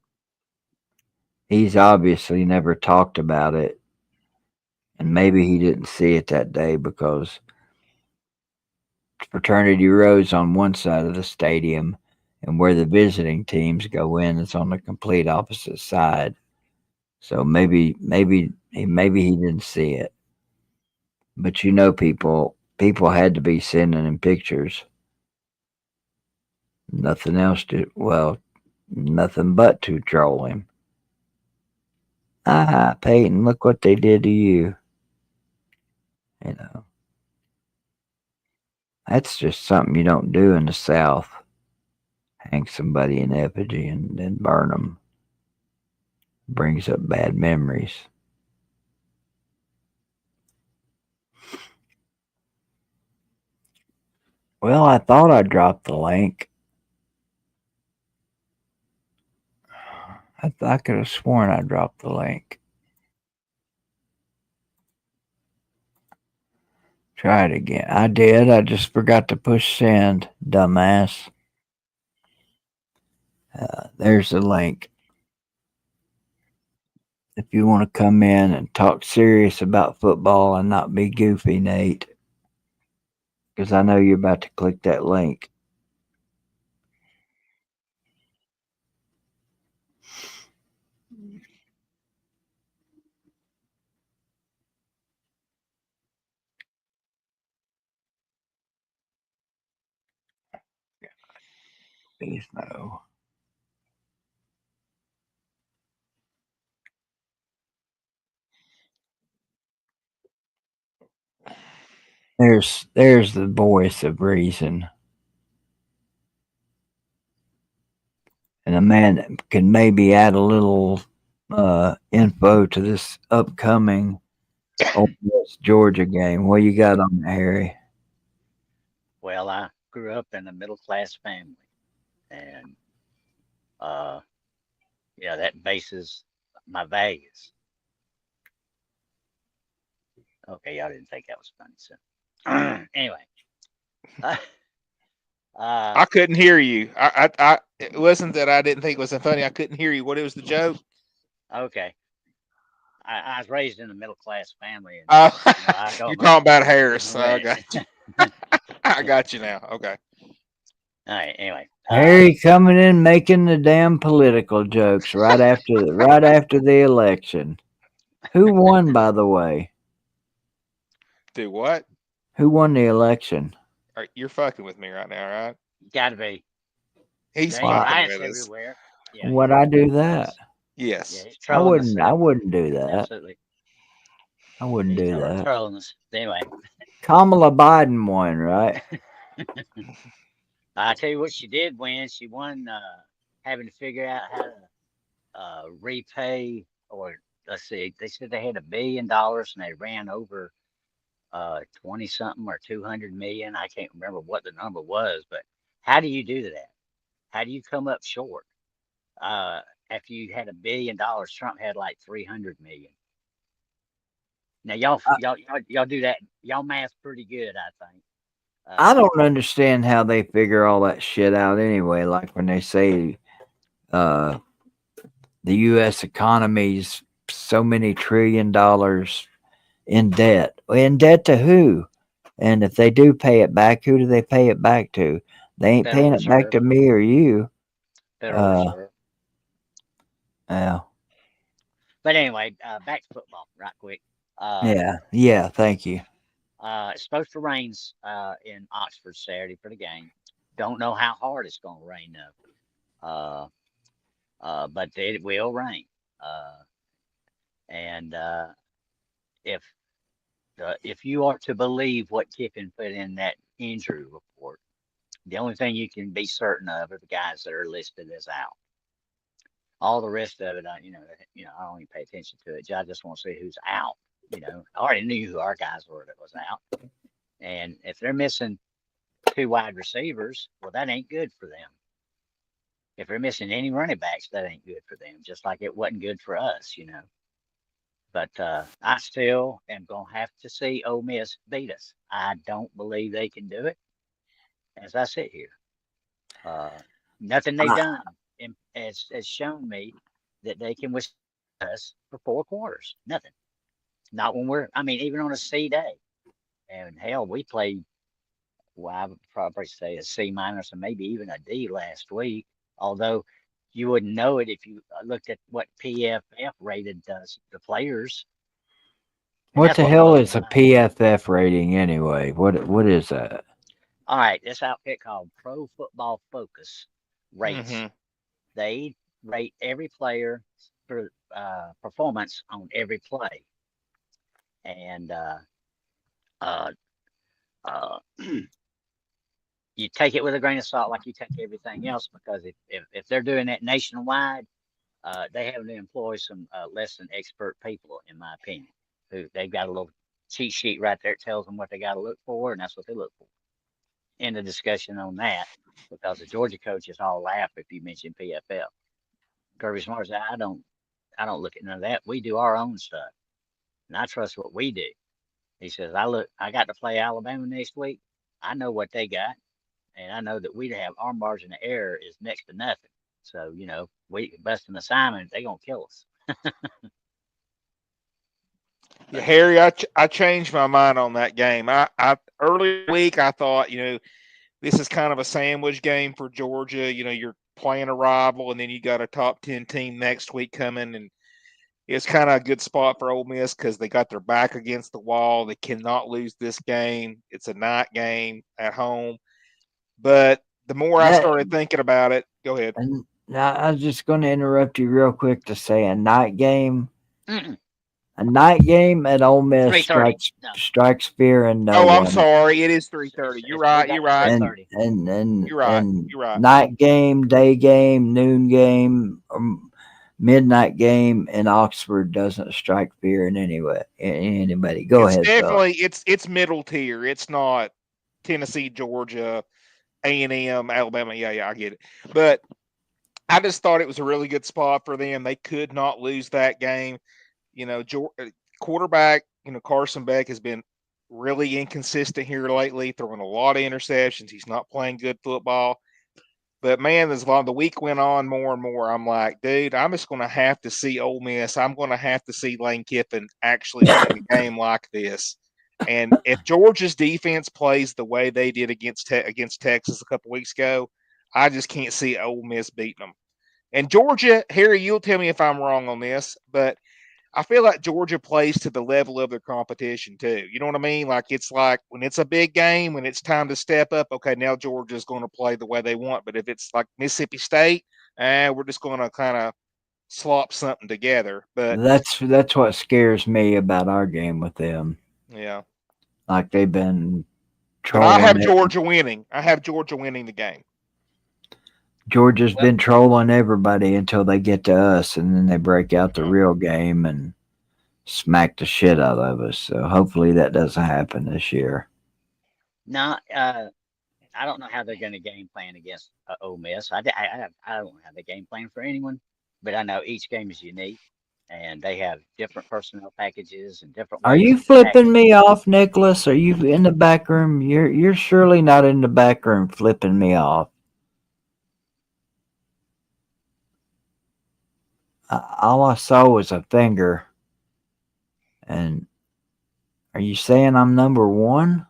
S4: he's obviously never talked about it, and maybe he didn't see it that day because fraternity row's on one side of the stadium, and where the visiting teams go in is on the complete opposite side. So maybe he didn't see it. But people had to be sending him pictures. Nothing else to nothing but to troll him. Ah, Peyton, look what they did to you. You know, that's just something you don't do in the South. Hang somebody in effigy and then burn them. Brings up bad memories. Well, I thought I dropped the link. I could have sworn I dropped the link. Try it again. I did. I just forgot to push send, dumbass. There's the link. If you want to come in and talk serious about football and not be goofy, Nate, because I know you're about to click that link. Please no. There's the voice of reason. And a man that can maybe add a little info to this upcoming Ole Miss Georgia game. What you got on that, Harry?
S7: Well, I grew up in a middle class family, and uh, yeah, that bases my values. Okay, y'all didn't think that was funny, so anyway, uh,
S5: I couldn't hear you. It wasn't that I didn't think it was funny. I couldn't hear you. What was the joke?
S7: okay, I was raised in a middle class family, and
S5: Uh,
S7: I go
S5: you're
S7: my
S5: talking about Harris. I
S7: way.
S5: got you. I got you now. Okay.
S7: All right, anyway,
S4: Harry coming in making the damn political jokes right after the election. Who won, by the way?
S5: Do what?
S4: Who won the election?
S5: All right, you're fucking with me right now, right?
S7: gotta be.
S5: He's
S7: There ain't
S5: fucking
S7: riots
S5: with us.
S7: everywhere. Yeah,
S4: Would I do that?
S7: Yeah,
S5: Yes.
S7: he's
S4: I
S7: trolling us.
S4: wouldn't. I wouldn't do that.
S7: Absolutely,
S4: I wouldn't
S7: he's
S4: do that.
S7: trolling us. Anyway,
S4: Kamala Biden won, right?
S7: I tell you what, she did win. She won having to figure out how to repay, or let's see, they said they had $1 billion and they ran over 20 something or 200 million. I can't remember what the number was, but how do you do that? How do you come up short? After you had $1 billion, Trump had like 300 million. Now y'all do that. Y'all math pretty good, I think.
S4: I don't understand how they figure all that shit out anyway. Like when they say the U.S. economy's so many $1 trillion in debt. In debt to who? And if they do pay it back, who do they pay it back to? They ain't
S7: Federal
S4: paying it back
S7: Reserve.
S4: to me or you.
S7: Federal Reserve.
S4: Yeah.
S7: But anyway, back to football, right quick.
S4: Yeah. Thank you.
S7: It's supposed to rain in Oxford Saturday for the game. Don't know how hard it's going to rain though. But it will rain. And if you are to believe what Kiffin put in that injury report, the only thing you can be certain of are the guys that are listed as out. All the rest of it, I don't even pay attention to it. I just want to see who's out. I already knew who our guys were that was out. And if they're missing 2 wide receivers, well, that ain't good for them. If they're missing any running backs, that ain't good for them. Just like it wasn't good for us, But I still am going to have to see Ole Miss beat us. I don't believe they can do it as I sit here. Nothing they've done has shown me that they can withstand us for 4 quarters. Nothing. Not when I mean, even on a C day. And hell, we played, well, I would probably say a C minus or maybe even a D last week. Although you wouldn't know it if you looked at what PFF rated the players. And
S4: What
S7: that's
S4: the
S7: what
S4: hell
S7: blows
S4: is
S7: my
S4: a
S7: mind.
S4: PFF rating anyway? What is that?
S7: All right, this outfit called Pro Football Focus rates.
S5: Mm-hmm.
S7: They rate every player for performance on every play. And uh, you take it with a grain of salt like you take everything else, because if they're doing that nationwide, they have to employ some less than expert people, in my opinion, who they've got a little cheat sheet right there that tells them what they got to look for, and that's what they look for. End of discussion on that, because the Georgia coaches all laugh if you mention PFL. Kirby Smart said, I don't look at none of that. We do our own stuff, and I trust what we do. He says, I got to play Alabama next week. I know what they got, and I know that we have our margin of error is next to nothing. So, we bust an assignment, they're going to kill us.
S5: Yeah, Harry, I changed my mind on that game. I early week I thought, this is kind of a sandwich game for Georgia. You're playing a rival, and then you got a top 10 team next week coming, and it's kind of a good spot for Ole Miss because they got their back against the wall. They cannot lose this game. It's a night game at home. But the more I started thinking about it, go ahead.
S4: And now I was just going to interrupt you real quick to say a night game.
S7: Mm-mm.
S4: A night game at Ole Miss
S7: 3:30. No.
S4: strikes fear in no
S5: Oh,
S4: one.
S5: I'm sorry. It is 3:30. You're right. You're right.
S4: And
S5: You're right.
S4: and
S5: You're right.
S4: night game, day game, noon game, midnight game in Oxford doesn't strike fear in anybody. Go
S5: It's
S4: ahead,
S5: definitely it's middle tier. It's not Tennessee, Georgia, A&M, Alabama. Yeah, I get it. But I just thought it was a really good spot for them. They could not lose that game. Quarterback, Carson Beck has been really inconsistent here lately, throwing a lot of interceptions. He's not playing good football. But man, as long the week went on more and more, I'm like, dude, I'm just going to have to see Ole Miss. I'm going to have to see Lane Kiffin actually win a game like this. And if Georgia's defense plays the way they did against Texas a couple weeks ago, I just can't see Ole Miss beating them. And Georgia, Harry, you'll tell me if I'm wrong on this, but I feel like Georgia plays to the level of their competition too. You know what I mean? It's like when it's a big game, when it's time to step up, okay, now Georgia's going to play the way they want. But if it's like Mississippi State, we're just going to kind of slop something together. But
S4: that's what scares me about our game with them.
S5: yeah,
S4: Like they've been
S5: but
S4: trolling.
S5: I have Georgia winning. I have Georgia winning the game.
S4: Georgia's been trolling everybody until they get to us, and then they break out the real game and smack the shit out of us. So hopefully that doesn't happen this year.
S7: No, I don't know how they're going to game plan against Ole Miss. I don't have a game plan for anyone, but I know each game is unique, and they have different personnel packages and different.
S4: Are you flipping me off, Nicholas? Are you in the back room? You're surely not in the back room flipping me off. All I saw was a finger. And are you saying I'm number one?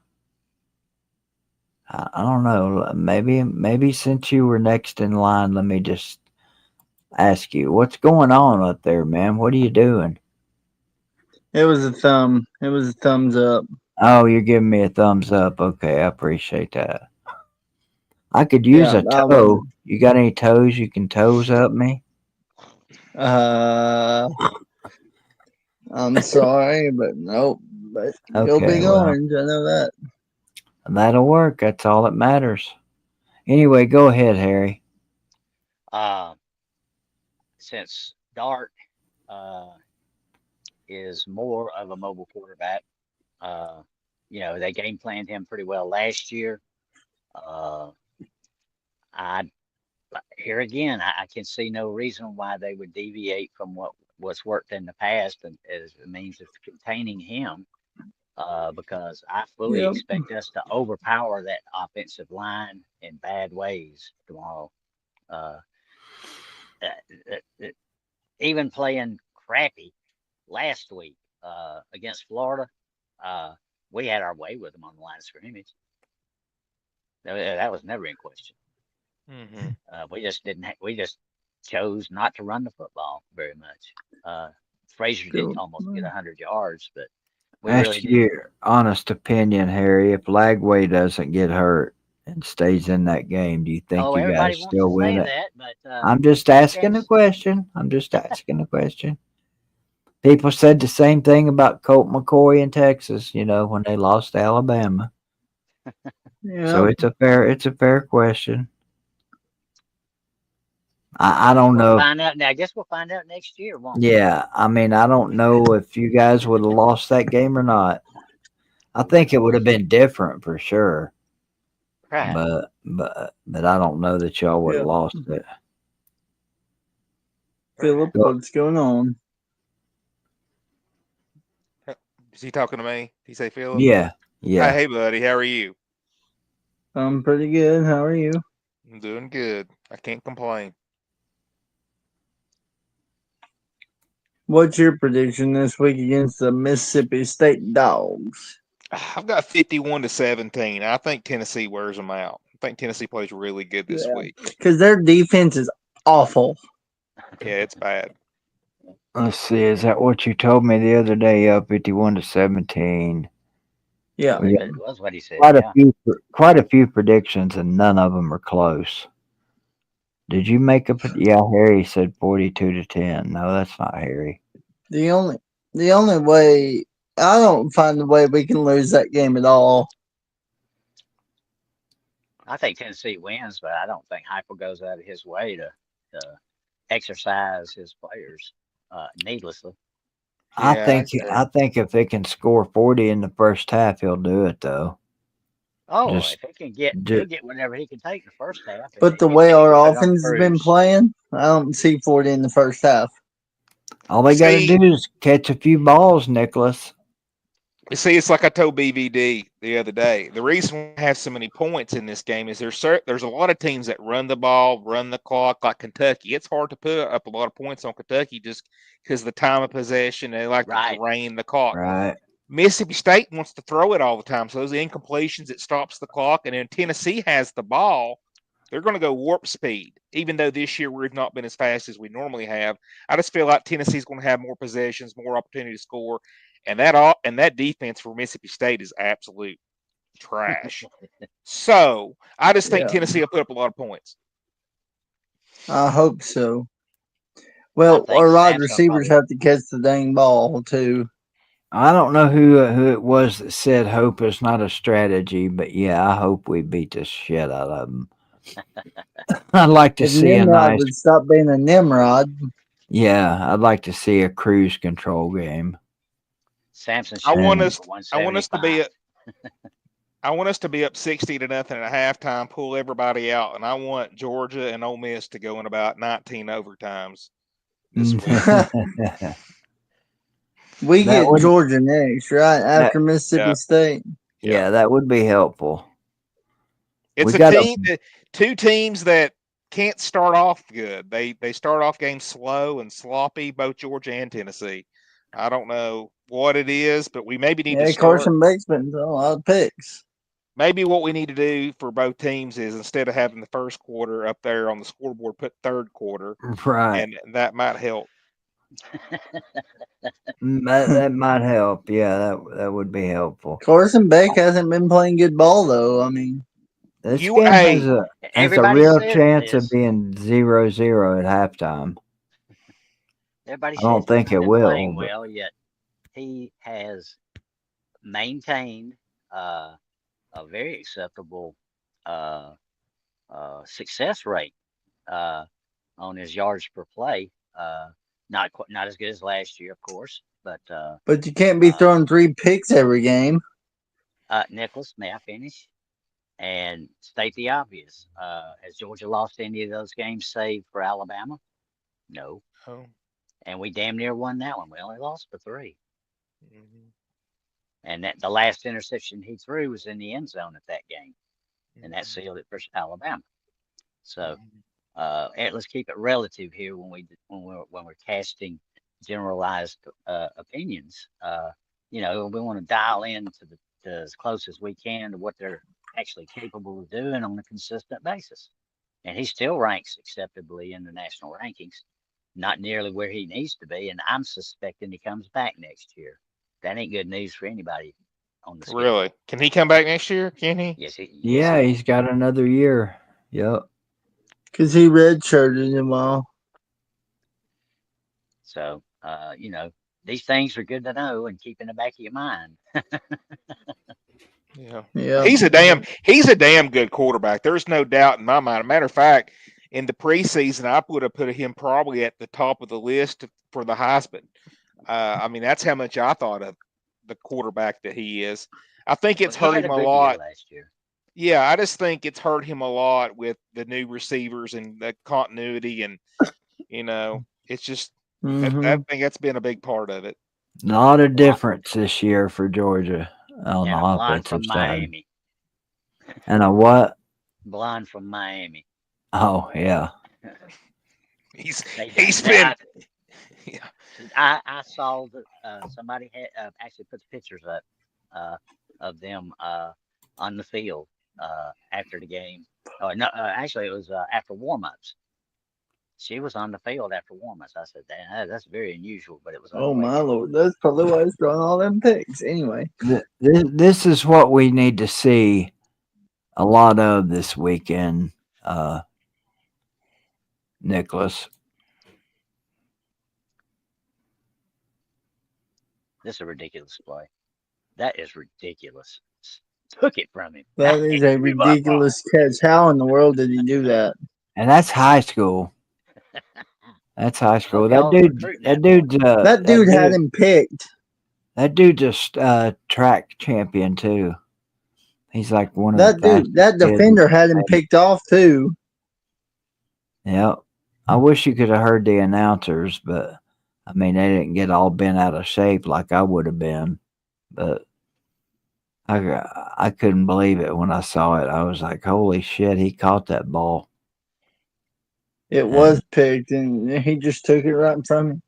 S4: I don't know. Maybe since you were next in line, let me just ask you, what's going on up there, man? What are you doing?
S8: It was a thumb. It was a thumbs up.
S4: Oh, you're giving me a thumbs up. Okay, I appreciate that. I could use a toe. You got any toes you can toes up me?
S8: I'm sorry, but nope. But you'll be orange. I know that.
S4: That'll work. That's all that matters. Anyway, go ahead, Harry.
S7: Since Dart is more of a mobile quarterback, they game planned him pretty well last year. Here again, I can see no reason why they would deviate from what what's worked in the past and as a means of containing him. Because I fully
S8: Yep.
S7: expect us to overpower that offensive line in bad ways tomorrow. Uh, Even playing crappy last week against Florida, we had our way with them on the line of scrimmage. That was never in question. We just didn't. We just chose not to run the football very much. Frazier did almost get 100 yards, but we
S4: That's
S7: really didn't.
S4: your honest opinion, Harry. If Lagway doesn't get hurt and stays in that game, do you think you
S7: Everybody
S4: guys
S7: wants
S4: still
S7: to
S4: win
S7: say
S4: it?
S7: that, but
S4: I'm just asking a question. I'm just asking a question. People said the same thing about Colt McCoy in Texas, when they lost to Alabama. So
S8: Yep.
S4: it's a fair question. I don't know.
S7: Find out now. I guess we'll find out next year, won't we?
S4: Yeah, I mean, I don't know if you guys would have lost that game or not. I think it would have been different for sure.
S7: Right.
S4: But I don't know that y'all would have
S8: Yep.
S4: lost it.
S8: Philip, what's going on?
S5: Is he talking to me? Did he say Philip?
S4: Yeah.
S5: Hey, buddy. How are you?
S8: I'm pretty good. How are you?
S5: I'm doing good. I can't complain.
S8: What's your prediction this week against the Mississippi State Dogs?
S5: I've got 51-17. I think Tennessee wears them out. I think Tennessee plays really good this week.
S8: Because their defense is awful.
S5: Yeah, it's bad.
S4: Let's see. Is that what you told me the other day? 51-17.
S8: Yeah,
S7: It was what he said.
S4: Quite a few predictions, and none of them are close. Did you make a? Yeah, Harry said 42-10. No, that's not Harry.
S8: The only way, I don't find the way we can lose that game at all.
S7: I think Tennessee wins, but I don't think Heupel goes out of his way to exercise his players needlessly.
S4: I think if they can score 40 in the first half, he'll do it though.
S7: Oh, if he can he'll get whatever he can take in the first half.
S8: But the way our offense has been playing, I don't see 40 in the first half.
S4: All they got to do is catch a few balls, Nicholas.
S5: See, it's like I told BVD the other day. The reason we have so many points in this game is there's a lot of teams that run the ball, run the clock, like Kentucky. It's hard to put up a lot of points on Kentucky just because of the time of possession. They like to drain the clock.
S4: Right.
S5: Mississippi State wants to throw it all the time. So those incompletions, it stops the clock. And then Tennessee has the ball. They're going to go warp speed, even though this year we've not been as fast as we normally have. I just feel like Tennessee's going to have more possessions, more opportunity to score. And that defense for Mississippi State is absolute trash. So I just think Tennessee will put up a lot of points.
S8: I hope so. Well, our wide receivers have to catch the dang ball too.
S4: I don't know who it was that said hope is not a strategy, but yeah, I hope we beat the shit out of them. I'd like to see
S8: Nimrod would stop being a Nimrod.
S4: Yeah, I'd like to see a cruise control game.
S7: Samson,
S5: I want us to be up 60-0 at halftime, pull everybody out, and I want Georgia and Ole Miss to go in about 19 overtimes this week.
S8: We get Georgia next, right after Mississippi State.
S4: Yeah, that would be helpful.
S5: It's two teams that can't start off good. They start off games slow and sloppy, both Georgia and Tennessee. I don't know what it is, but we maybe need to start.
S8: Carson Beck's been a lot of picks.
S5: Maybe what we need to do for both teams is instead of having the first quarter up there on the scoreboard, put third quarter.
S4: Right.
S5: And that might help.
S4: that might help. Yeah, that would be helpful.
S8: Carson Beck hasn't been playing good ball though. I mean,
S4: this game has a real chance of being 0-0 at halftime.
S7: Everybody
S4: I don't think it will.
S7: Playing well, yet he has maintained a very acceptable success rate on his yards per play. Not as good as last year, of course, but
S8: you can't be throwing 3 picks every game.
S7: Nicholas, may I finish? And state the obvious. Has Georgia lost any of those games save for Alabama? No.
S5: Oh.
S7: and we damn near won that one. We only lost by 3.
S5: Mhm.
S7: And that the last interception he threw was in the end zone at that game, and that
S5: Mhm.
S7: sealed it for Alabama. So
S5: Mhm.
S7: let's keep it relative here when we're casting generalized opinions. We want to dial in to as close as we can to what they're actually capable of doing on a consistent basis. And he still ranks acceptably in the national rankings, not nearly where he needs to be. And I'm suspecting he comes back next year. That ain't good news for anybody on the schedule.
S5: Really? Can he come back next year? Can he?
S7: Yes,
S4: Yeah, he's got another year. Yep.
S8: Because he redshirted him all.
S7: So, these things are good to know and keep in the back of your mind.
S5: Yeah.
S8: Yeah.
S5: He's a damn good quarterback. There's no doubt in my mind. Matter of fact, in the preseason, I would have put him probably at the top of the list for the Heisman. I mean, that's how much I thought of the quarterback that he is. I think it's
S7: He
S5: hurt
S7: had
S5: him
S7: a
S5: a
S7: good year
S5: lot.
S7: last year.
S5: Yeah, I just think it's hurt him a lot with the new receivers and the continuity, and it's just I think that's been a big part of it.
S4: A lot of difference this year for Georgia on the
S7: And a blonde
S4: offensive
S7: from
S4: side.
S7: Miami.
S4: And a what?
S7: Blonde from Miami.
S4: Oh, yeah.
S5: He's
S7: They-
S5: been. Yeah.
S7: I saw that somebody had actually put the pictures up of them on the field after the game. Oh no, actually it was after warm-ups. She was on the field after warm-ups. I said, that's very unusual, but it was
S8: Oh my
S7: unusual.
S8: Lord, that's probably why he's throwing all them picks. Anyway,
S4: This is what we need to see a lot of this weekend, Nicholas.
S7: This is a ridiculous play. That is ridiculous. Took it from him.
S8: that is a ridiculous catch. How in the world did he do that?
S4: And that's high school. That's high school.
S7: That
S8: dude had him picked.
S4: That dude's a track champion too. He's like one of
S8: that
S4: the
S8: dude. That defender had him picked off too.
S4: Yep. I wish you could have heard the announcers, but I mean they didn't get all bent out of shape like I would have been. But I couldn't believe it when I saw it. I was like, "Holy shit! He caught that ball."
S8: It was picked, and he just took it right in front of him.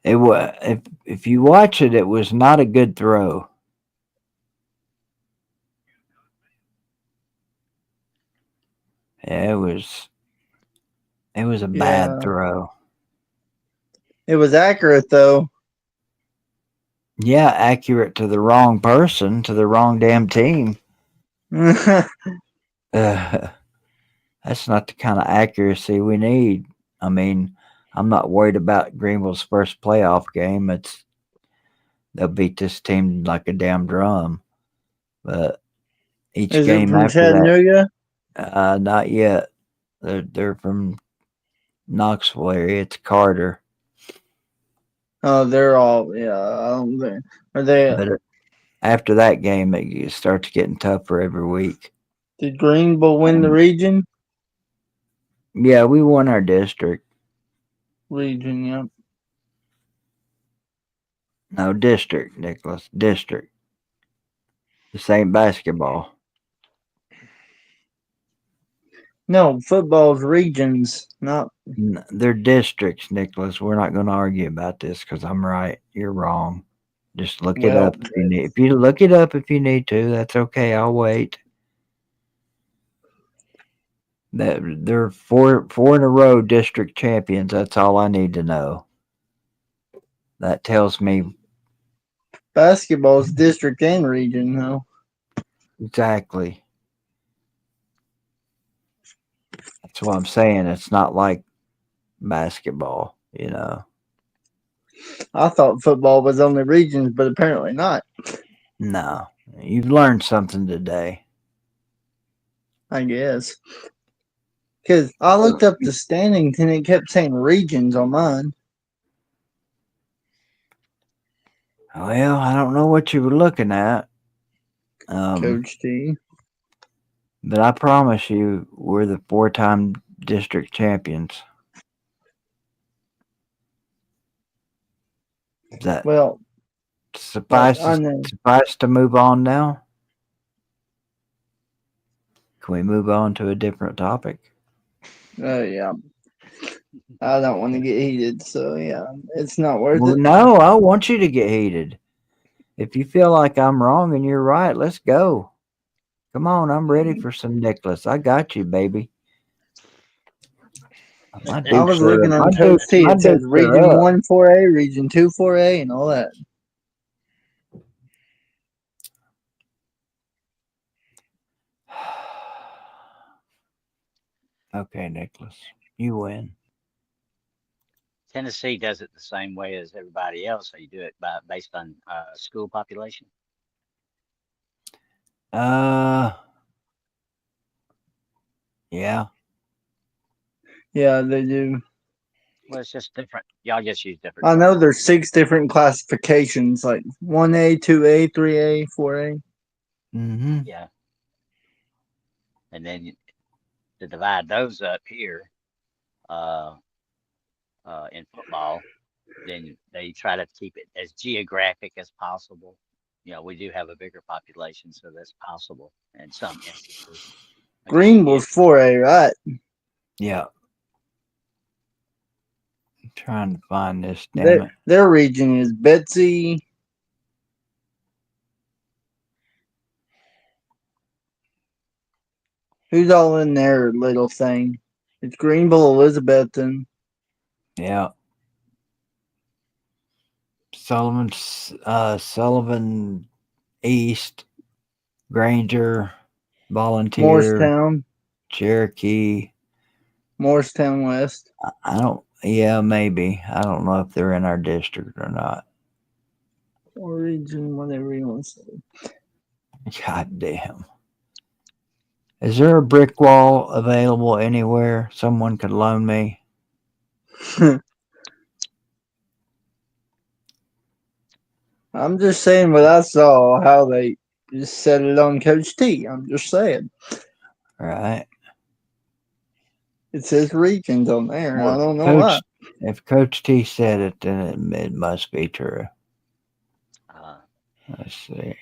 S4: It was if you watch it, it was not a good throw. Yeah, it was a bad throw.
S8: It was accurate though.
S4: Yeah, accurate to the wrong person, to the wrong damn team. That's not the kind of accuracy we need. I mean, I'm not worried about Greenville's first playoff game. They'll beat this team like a damn drum. But each
S8: Is
S4: game
S8: it from
S4: after
S8: Chattanooga?
S4: that, not yet. They're from Knoxville area. It's Carter.
S8: Oh, they're all Are they?
S4: But after that game, it starts getting tougher every week.
S8: Did Greenville win the region?
S4: Yeah, we won our district.
S8: Region, yep.
S4: No, district, Nicholas. District. This ain't basketball.
S8: No, football's regions, not.
S4: They're districts, Nicholas. We're not going to argue about this because I'm right. You're wrong. Just look it up if you need. If you look it up if you need to, that's okay. I'll wait. They're four in a row district champions. That's all I need to know. That tells me
S8: Basketball's district and region, though.
S4: exactly. That's what I'm saying. It's not like basketball,
S8: I thought football was only regions, but apparently not.
S4: No, you've learned something today.
S8: I guess. Because I looked up the standings and it kept saying regions on mine.
S4: Well, I don't know what you were looking at.
S8: Coach T.
S4: But I promise you, we're the 4-time district champions. That
S8: Well,
S4: suffice
S8: I know.
S4: to move on now. Can we move on to a different topic?
S8: Yeah. I don't want to get heated, so yeah, it's not worth
S4: Well,
S8: it.
S4: no, I want you to get heated. If you feel like I'm wrong and you're right, let's go. Come on, I'm ready for some Nicholas. I got you, baby. My
S8: I
S4: dukes
S8: was
S4: are
S8: looking
S4: my
S8: on Coach T.
S4: my
S8: It says
S4: dukes
S8: Region
S4: are up.
S8: 1 4A, Region 2 4A, and all that.
S4: Okay, Nicholas, you win.
S7: Tennessee does it the same way as everybody else. So you do it based on school population.
S4: Yeah.
S8: Yeah, they do.
S7: Well, it's just different. Y'all just use different.
S8: I know
S7: terms.
S8: there's 6 different classifications, like 1A, 2A, 3A, 4A.
S4: Mm-hmm.
S7: Yeah. And then to divide those up here, in football, then they try to keep it as geographic as possible. You know, we do have a bigger population, so that's possible in some instances.
S8: Greenville's 4A, right?
S4: Yeah. I'm trying to find this, damn it.
S8: Their region is Betsy. Who's all in their little thing? It's Greenville, Elizabethton.
S4: Yeah. Sullivan East, Granger, Volunteer,
S8: Morristown.
S4: Cherokee.
S8: Morristown West.
S4: Yeah, maybe. I don't know if they're in our district or not.
S8: Or region, whatever you want to say.
S4: God damn. Is there a brick wall available anywhere someone could loan me?
S8: I'm just saying what I saw, how they just set it on Coach T. I'm just saying.
S4: Right.
S8: It says regions on there.
S4: Well,
S8: I don't know why.
S4: if Coach T said it, then it must be true. Let's see.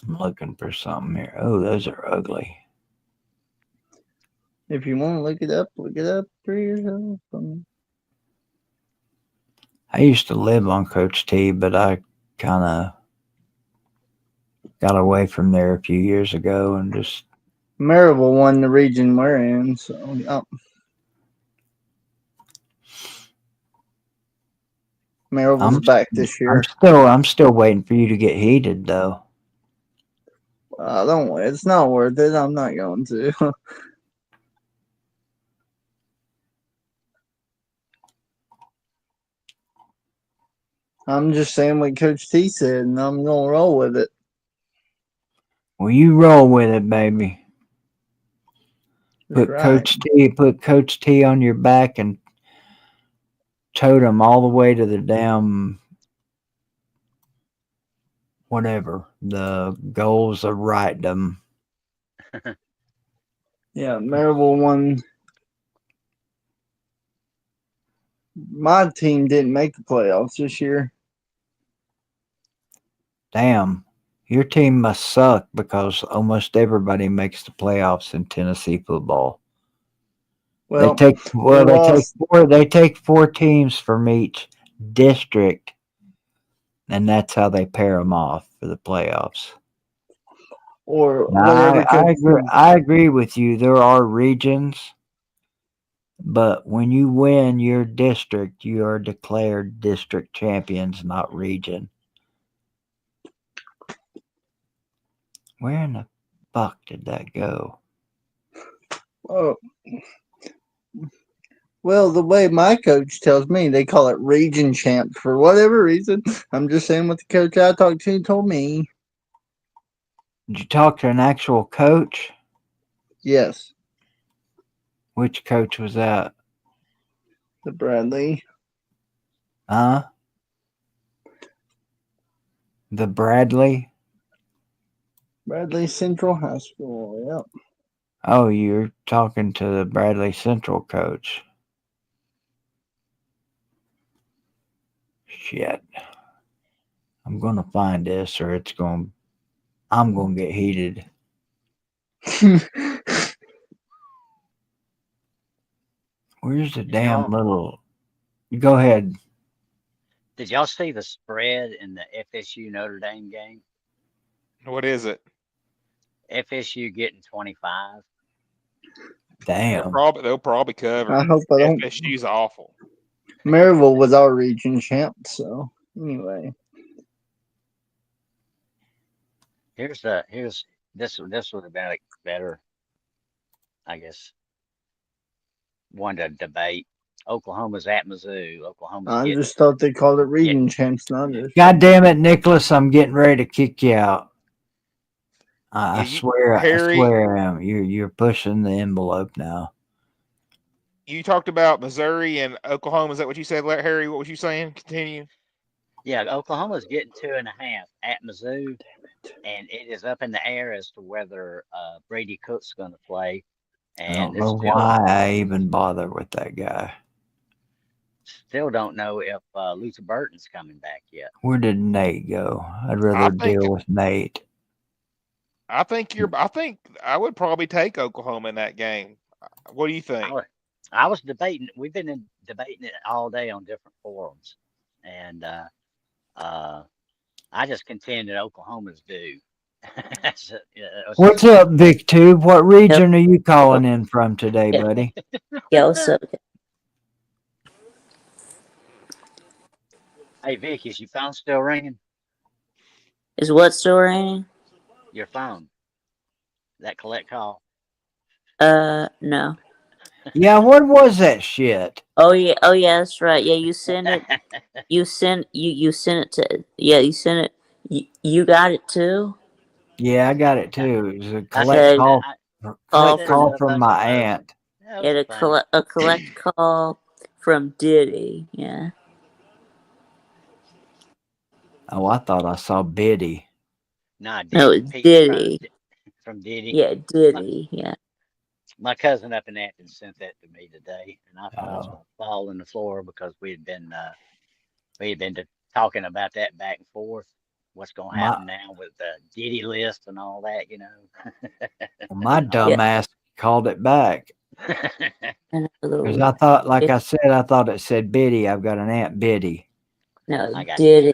S4: I'm looking for something here. Oh, those are ugly.
S8: If you want to look it up for yourself.
S4: I used to live on Coach T, but I kind of got away from there a few years ago and just.
S8: Maryville won the region we're in, so yeah. Maryville's back this year.
S4: I'm still waiting for you to get heated, though.
S8: Don't worry, it's not worth it. I'm not going to. I'm just saying what Coach T said, and I'm gonna roll with it.
S4: Well, you roll with it, baby.
S8: That's
S4: Put Coach T on your back and tote him all the way to the damn whatever the goals of right them.
S8: Yeah, Maryville won. My team didn't make the playoffs this year.
S4: Damn, your team must suck because almost everybody makes the playoffs in Tennessee football.
S8: Well,
S4: they take four teams from each district, and that's how they pair them off for the playoffs.
S8: Or
S4: now,
S8: whatever.
S4: I agree with you. There are regions, but when you win your district, you are declared district champions, not region. Where in the fuck did that go?
S8: Oh. Well, the way my coach tells me, they call it region champs for whatever reason. I'm just saying what the coach I talked to told me.
S4: Did you talk to an actual coach?
S8: Yes.
S4: Which coach was that?
S8: The Bradley.
S4: Huh? The Bradley?
S8: Bradley Central High School, yep.
S4: Oh, you're talking to the Bradley Central coach. Shit. I'm gonna find this, or I'm gonna get heated. Where's the damn
S7: y'all,
S4: little? Go ahead.
S7: did y'all see the spread in the FSU Notre Dame game?
S5: What is it?
S7: FSU getting 25.
S4: Damn.
S5: They'll probably cover.
S8: I hope I don't.
S5: FSU's awful.
S8: Maryville was our region champ, so anyway.
S7: Here's this would have been a better, I guess, one to debate. Oklahoma's at Mizzou. Oklahoma's
S8: I
S7: getting
S8: just thought they called it region
S7: getting
S8: champs, not us.
S4: God damn it, Nicholas! I'm getting ready to kick you out. I
S5: Yeah,
S4: swear,
S5: Harry-
S4: I swear, I am. You're pushing the envelope now.
S5: You talked about Missouri and Oklahoma. Is that what you said, Harry? What was you saying? Continue.
S7: yeah, Oklahoma's getting 2.5 at Mizzou, and it is up in the air as to whether Brady Cook's going to play.
S4: I
S7: And
S4: don't know why I even bother with that guy.
S7: still don't know if Luther Burton's coming back yet.
S4: Where did Nate go? I'd rather deal with Nate.
S5: I think I would probably take Oklahoma in that game. What do you think?
S7: I was debating. We've been debating it all day on different forums, and I just contend that Oklahoma's due.
S4: What's up, Vic Tube? What region are you calling in from today, buddy?
S9: Yeah, what's up?
S7: Hey, Vic, is your phone still ringing?
S9: Is what still ringing?
S7: Your phone. That collect call.
S9: No.
S4: Yeah, what was that shit?
S9: Oh yeah, that's right. Yeah, you sent it. You sent it to. Yeah, you sent it. You got it too.
S4: Yeah, I got it too. It was a
S9: said-
S4: collect call from my aunt.
S9: Yeah, a collect call from Diddy. Yeah.
S4: Oh, I thought I saw Biddy.
S7: Nah,
S9: No, it's Diddy.
S7: From Diddy.
S9: Yeah, Diddy. Yeah.
S7: My cousin up in Athens sent that to me today, and I thought I was going to fall on the floor because we had been talking about that back and forth. What's going to happen now with the Diddy list and all that, you know?
S4: My dumb ass called it back. Because I thought, like I said, I thought it said Biddy. I've got an Aunt Biddy.
S9: No, Diddy.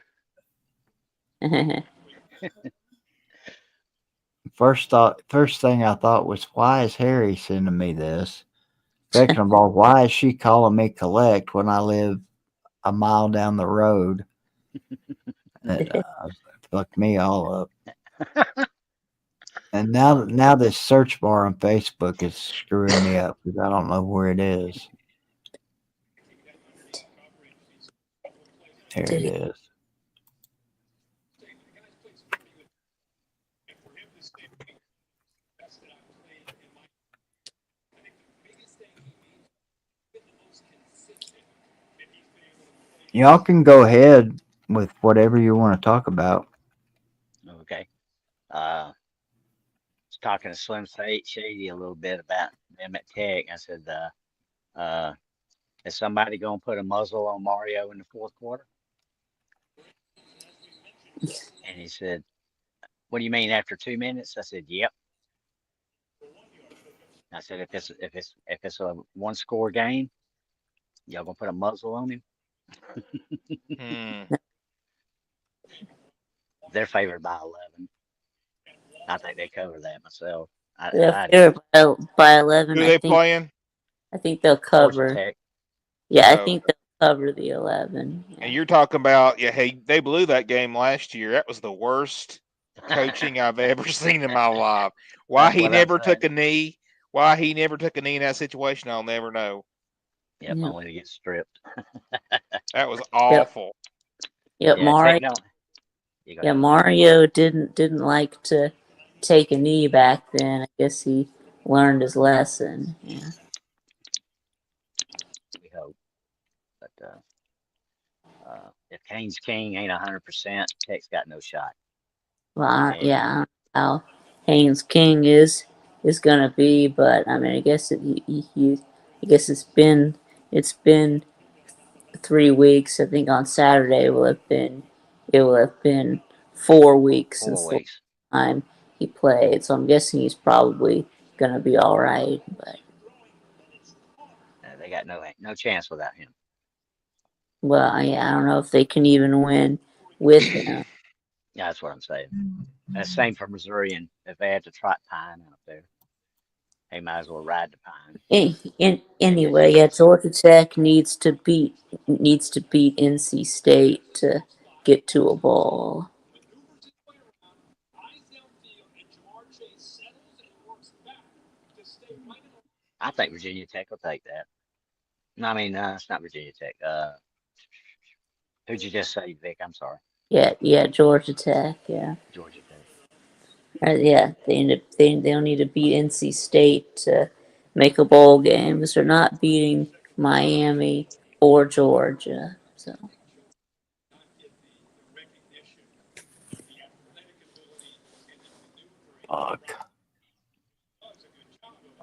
S4: First thing I thought was, why is Harry sending me this? Second of all, why is she calling me collect when I live a mile down the road? It fucked me all up. And now this search bar on Facebook is screwing me up because I don't know where it is. There it is. Y'all can go ahead with whatever you want to talk about.
S7: Okay. Was talking to Slim Shady a little bit about them at Tech. I said, is somebody going to put a muzzle on Mario in the fourth quarter? And he said, what do you mean after 2 minutes? I said, yep. I said, if it's a one score game, y'all gonna put a muzzle on him? They're favored by 11. I think they cover that myself.
S9: They're favored by 11.
S5: Who are they playing?
S9: I think they'll cover.
S7: Tech.
S9: Yeah, I think they'll cover the 11. Yeah.
S5: And you're talking about, hey, they blew that game last year. That was the worst coaching I've ever seen in my life. Why he never took a knee in that situation, I'll never know.
S7: Yep, only to get stripped.
S5: That was awful.
S9: Yep, Mario didn't like to take a knee back then. I guess he learned his lesson. Yeah.
S7: We hope. But if Kane's King ain't 100%, Tech's got no shot.
S9: Well, I don't know how Haynes King is. is gonna be. But I mean, I guess I guess it's been 3 weeks. I think on Saturday it will have been 4 weeks
S7: 4
S9: since the
S7: weeks.
S9: time he played. So I'm guessing he's probably gonna be all right. But
S7: They got no chance without him.
S9: well, I don't know if they can even win with him.
S7: Yeah, that's what I'm saying. And same for Missouri, and if they had to trot Pine out there, they might as well ride the Pine.
S9: Anyway, yeah, Georgia Tech needs to beat NC State to get to a bowl.
S7: I think Virginia Tech will take that. No, I mean, it's not Virginia Tech. Who'd you just say, Vic? I'm sorry.
S9: Yeah, Georgia Tech. Yeah,
S7: Georgia Tech.
S9: yeah. They'll need to beat NC State to make a bowl game because they're not beating Miami or Georgia. So
S4: Fuck.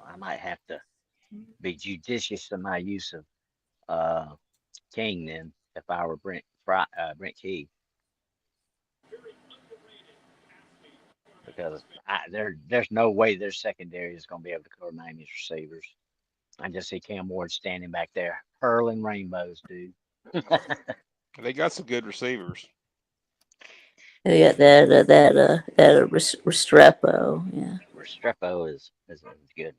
S7: I might have to be judicious in my use of King then if I were Brent Key, because there's no way their secondary is going to be able to cover Miami's receivers. I just see Cam Ward standing back there hurling rainbows, dude.
S5: They got some good receivers.
S9: they got that Restrepo. Yeah.
S7: Restrepo is good.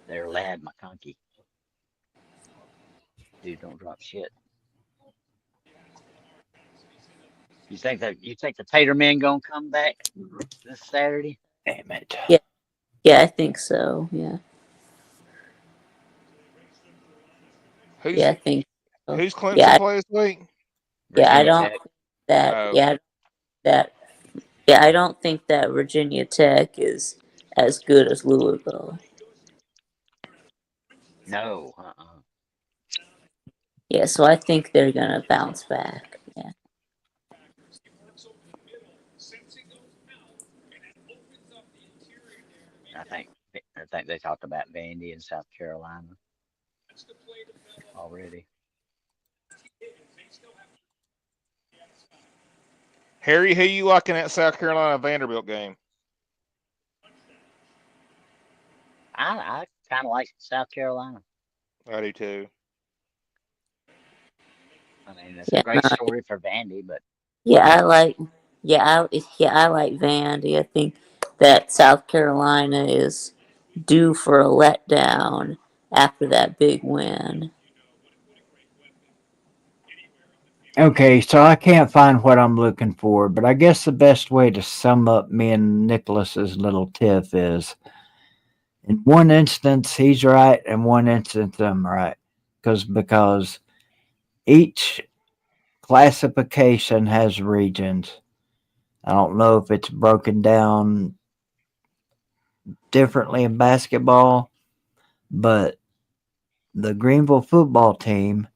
S7: They're Lad McConkey. Dude, don't drop shit. You think the Tater Man gonna come back this Saturday?
S4: Damn it.
S9: Yeah, I think so. Yeah.
S5: Who's
S9: Yeah, I think so.
S5: who's Clemson
S9: Yeah,
S5: play this week?
S9: yeah, I
S7: Virginia
S9: don't
S7: Tech.
S9: think that.
S5: Oh.
S9: Yeah, I don't think that Virginia Tech is as good as Louisville.
S7: No.
S9: Yeah, so I think they're gonna bounce back. Yeah.
S7: I think they talked about Vandy in South Carolina already.
S5: Harry, who you liking at South Carolina Vanderbilt game?
S7: I kind of like South Carolina.
S5: I do too.
S7: I mean, it's
S9: Yeah,
S7: a great
S9: no,
S7: story for Vandy, but
S9: yeah, I like Vandy. I think that South Carolina is due for a letdown after that big win.
S4: Okay, so I can't find what I'm looking for, but I guess the best way to sum up me and Nicholas's little tiff is in one instance he's right, and one instance I'm right. Because each classification has regions. I don't know if it's broken down differently in basketball, but the Greenville football team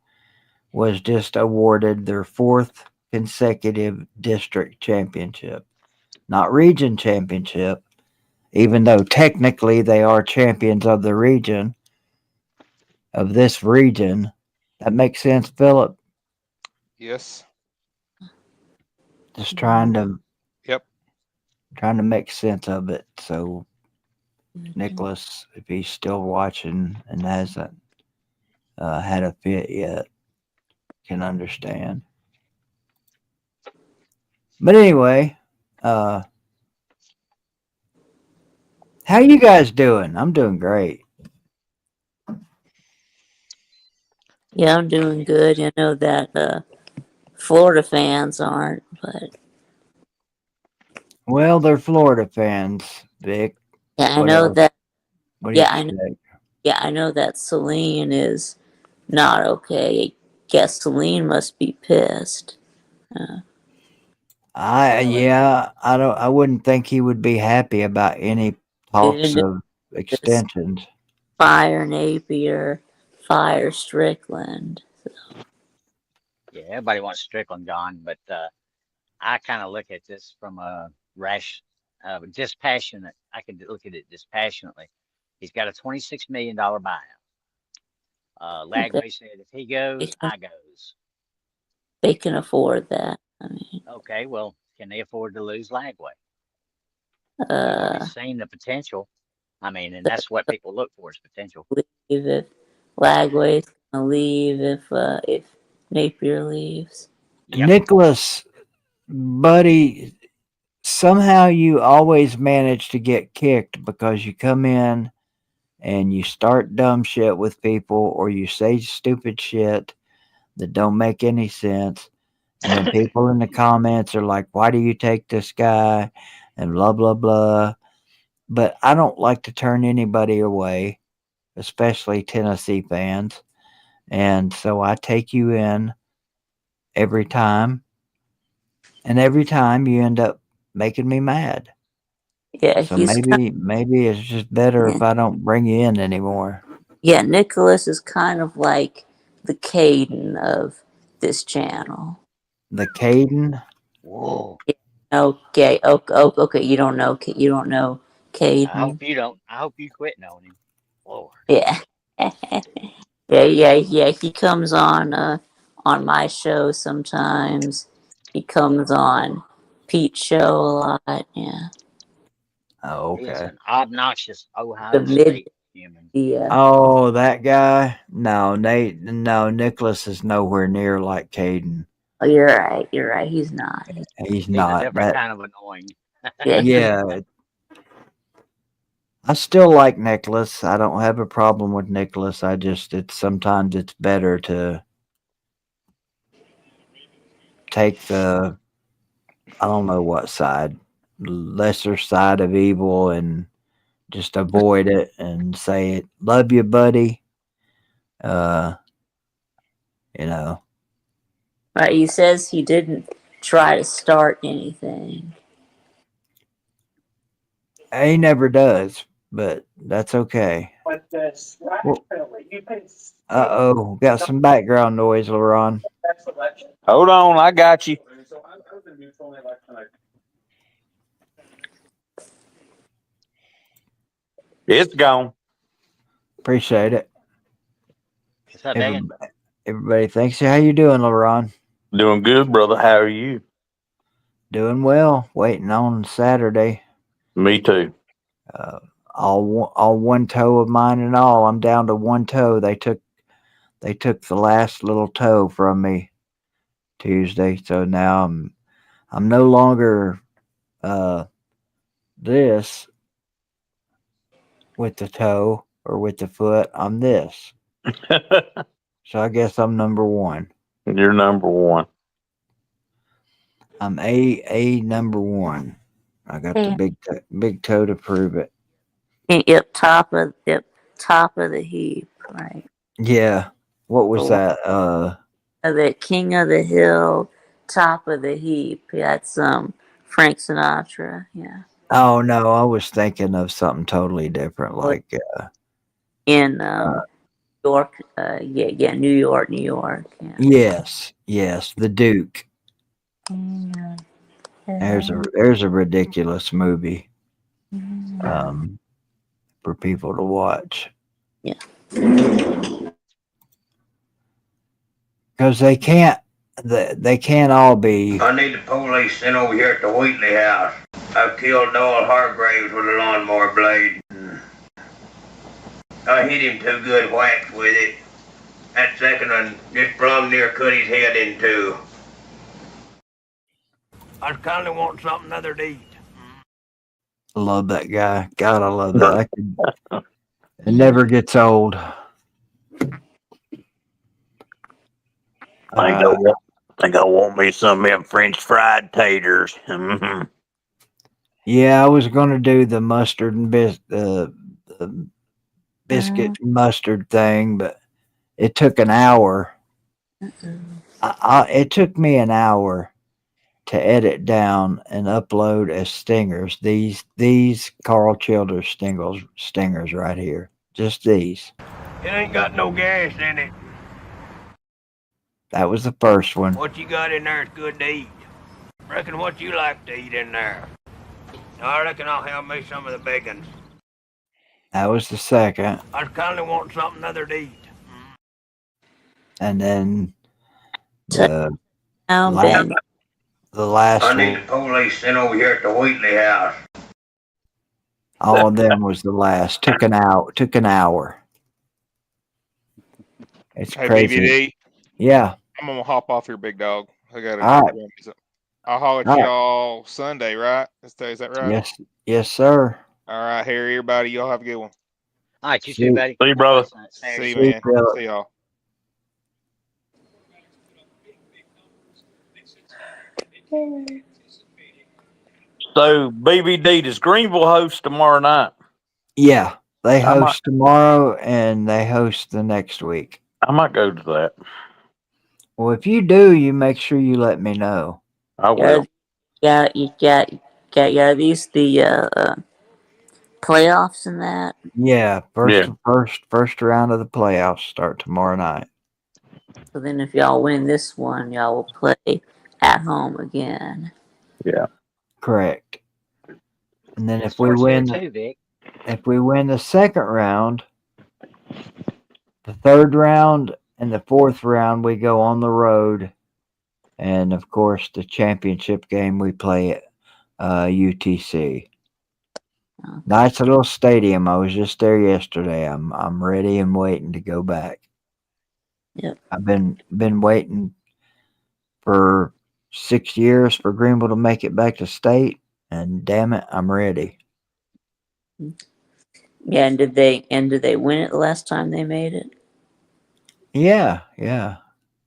S4: was just awarded their fourth consecutive district championship, not region championship, even though technically they are champions of the region, of this region. That makes sense, Philip?
S5: Yes.
S4: Just
S5: Yep.
S4: trying to make sense of it. So Nicholas, if he's still watching and hasn't had a fit yet, can understand. But anyway, how you guys doing? I'm doing great.
S9: Yeah, I'm doing good. I know that Florida fans aren't, but
S4: Well, they're Florida fans, Vic.
S9: yeah, I
S4: What
S9: know
S4: else?
S9: that.
S4: What do you
S9: Yeah,
S4: expect?
S9: I know that Celine is not okay. I guess Celine must be pissed.
S7: well,
S4: I wouldn't think he would be happy about any
S9: They
S4: talks
S9: didn't
S4: of
S9: do this.
S4: extensions.
S9: Fire Napier, fire Strickland.
S7: yeah, everybody wants Strickland gone, but I kind of look at this from a dispassionate. I can look at it dispassionately. He's got a $26 million buyout. Lagway said, if he goes, I goes.
S9: They can afford that. I mean,
S7: Okay, well, can they afford to lose Lagway? We've already seen the potential. I mean, and that's what people look for is potential.
S9: leave if Lagway's gonna leave, if Napier leaves.
S7: Yep.
S4: Nicholas, buddy, somehow you always manage to get kicked because you come in and you start dumb shit with people or you say stupid shit that don't make any sense. And then people in the comments are like, why do you take this guy? And blah, blah, blah. But I don't like to turn anybody away, especially Tennessee fans. And so I take you in every time. And every time you end up making me mad.
S9: Yeah,
S4: So
S9: he's
S4: maybe it's just better if I don't bring you in anymore.
S9: yeah. Nicholas is kind of like the Caden of this channel.
S4: The Caden?
S7: Whoa.
S9: Okay. Okay. You don't know Caden.
S7: I hope you don't. I hope you quit knowing him. Lord.
S9: Yeah. Yeah. He comes on my show sometimes. He comes on Pete's show a lot. Yeah.
S4: Oh,
S7: He is
S4: okay.
S7: an obnoxious Ohio
S9: The mid-
S7: State human.
S9: Yeah.
S4: Oh, that guy? No, Nicholas is nowhere near like Caden.
S9: Oh, you're right. He's not.
S4: He's
S7: He's a
S4: not.
S7: different kind of annoying.
S9: Yeah.
S4: Yeah. I still like Nicholas. I don't have a problem with Nicholas. Sometimes it's better to take the, I don't know what side, lesser side of evil and just avoid it and say, love you, buddy. You know,
S9: Right. He says he didn't try to start anything.
S4: he never does, but that's okay. Uh-oh, got some background noise, LaRon.
S6: Hold on, I got you. It's gone.
S4: Appreciate it.
S7: What's up, Megan?
S4: Everybody, thanks. How you doing, LaRon?
S6: Doing good, brother. How are you?
S4: Doing well. Waiting on Saturday.
S6: Me too.
S4: All one toe of mine and all. I'm down to one toe. They took the last little toe from me Tuesday, so now I'm no longer this with the toe or with the foot. I'm this. So I guess I'm number one.
S6: You're number one.
S4: I'm a number one. I got the big toe to prove it.
S9: Yep, top of the heap, right?
S4: Yeah. What was that?
S9: The King of the Hill, top of the heap. That's Frank Sinatra. Yeah.
S4: Oh no, I was thinking of something totally different, like
S9: in York. Yeah, New York. Yeah.
S4: yes, the Duke. There's a ridiculous movie for people to watch.
S9: Yeah.
S4: Because they can't all be.
S6: I need the police sent over here at the Wheatley house. I killed Doyle Hargraves with a lawnmower blade. I hit him 2 good whacks with it. That second one just plumb near cut his head in 2. I kinda want something other to eat.
S4: I love that guy. God, I love that. It never gets old.
S6: I think I want me some of them French fried taters.
S4: Yeah, I was going to do the mustard and biscuit mustard thing, but it took an hour. It took me an hour to edit down and upload as stingers. These Carl Childers stingers right here. Just these.
S6: It ain't got no gas in it.
S4: That was the first one.
S6: What you got in there is good to eat. Reckon what you like to eat in there. I reckon I'll have me some of the bacon.
S4: That was the second.
S6: I kind of want something other to eat.
S4: And then the
S9: Now,
S4: last,
S9: Ben,
S4: the last
S6: I need
S4: one,
S6: the police sent over here at the Wheatley house.
S4: all of them was the last. Took an hour. It's
S5: Hey,
S4: crazy.
S5: BVD,
S4: Yeah.
S5: I'm gonna hop off here, big dog. I gotta
S4: All
S5: go.
S4: right.
S5: I'll holler at
S4: All right.
S5: y'all Sunday, right? Is that right?
S4: Yes, sir.
S5: All right, Harry, everybody, y'all have a good one.
S7: All right, you
S4: See-
S7: too, buddy.
S10: See you, brother.
S5: See you,
S4: See you,
S5: man.
S4: Philip.
S5: See y'all.
S10: So, BBD, does Greenville host tomorrow night?
S4: Yeah, they
S10: I might-
S4: host tomorrow and they host the next week.
S10: I might go to that.
S4: Well, if you do, you make sure you let me know.
S10: I will.
S9: you got these the playoffs and that.
S4: Yeah,
S10: Yeah.
S4: first round of the playoffs start tomorrow night.
S9: So then, if y'all win this one, y'all will play at home again.
S10: Yeah.
S4: Correct. And then
S7: If we win too, Vic.
S4: if we win the second round, the third round and the fourth round we go on the road, and of course the championship game we play at UTC.
S9: Okay.
S4: Nice little stadium. I was just there yesterday. I'm ready and waiting to go back.
S9: Yep.
S4: I've been waiting for 6 years for Greenville to make it back to state, and damn it, I'm ready.
S9: Yeah, and did they win it the last time they made it?
S4: Yeah.
S9: Yeah,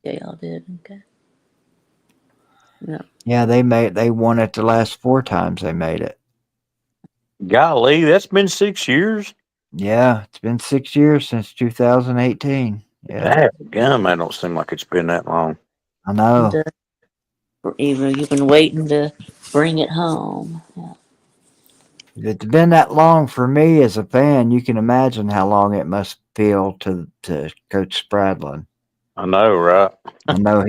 S9: y'all did. Okay.
S4: Yeah, they won it the last 4 times they made it.
S10: Golly, that's been 6 years.
S4: Yeah, it's been 6 years since 2018. Yeah,
S10: Gum, that don't seem like it's been that long.
S4: I know.
S9: You've been waiting to bring it home. Yeah.
S4: If it's been that long for me as a fan, you can imagine how long it must feel to Coach Spradlin.
S10: I know, right?
S4: I know,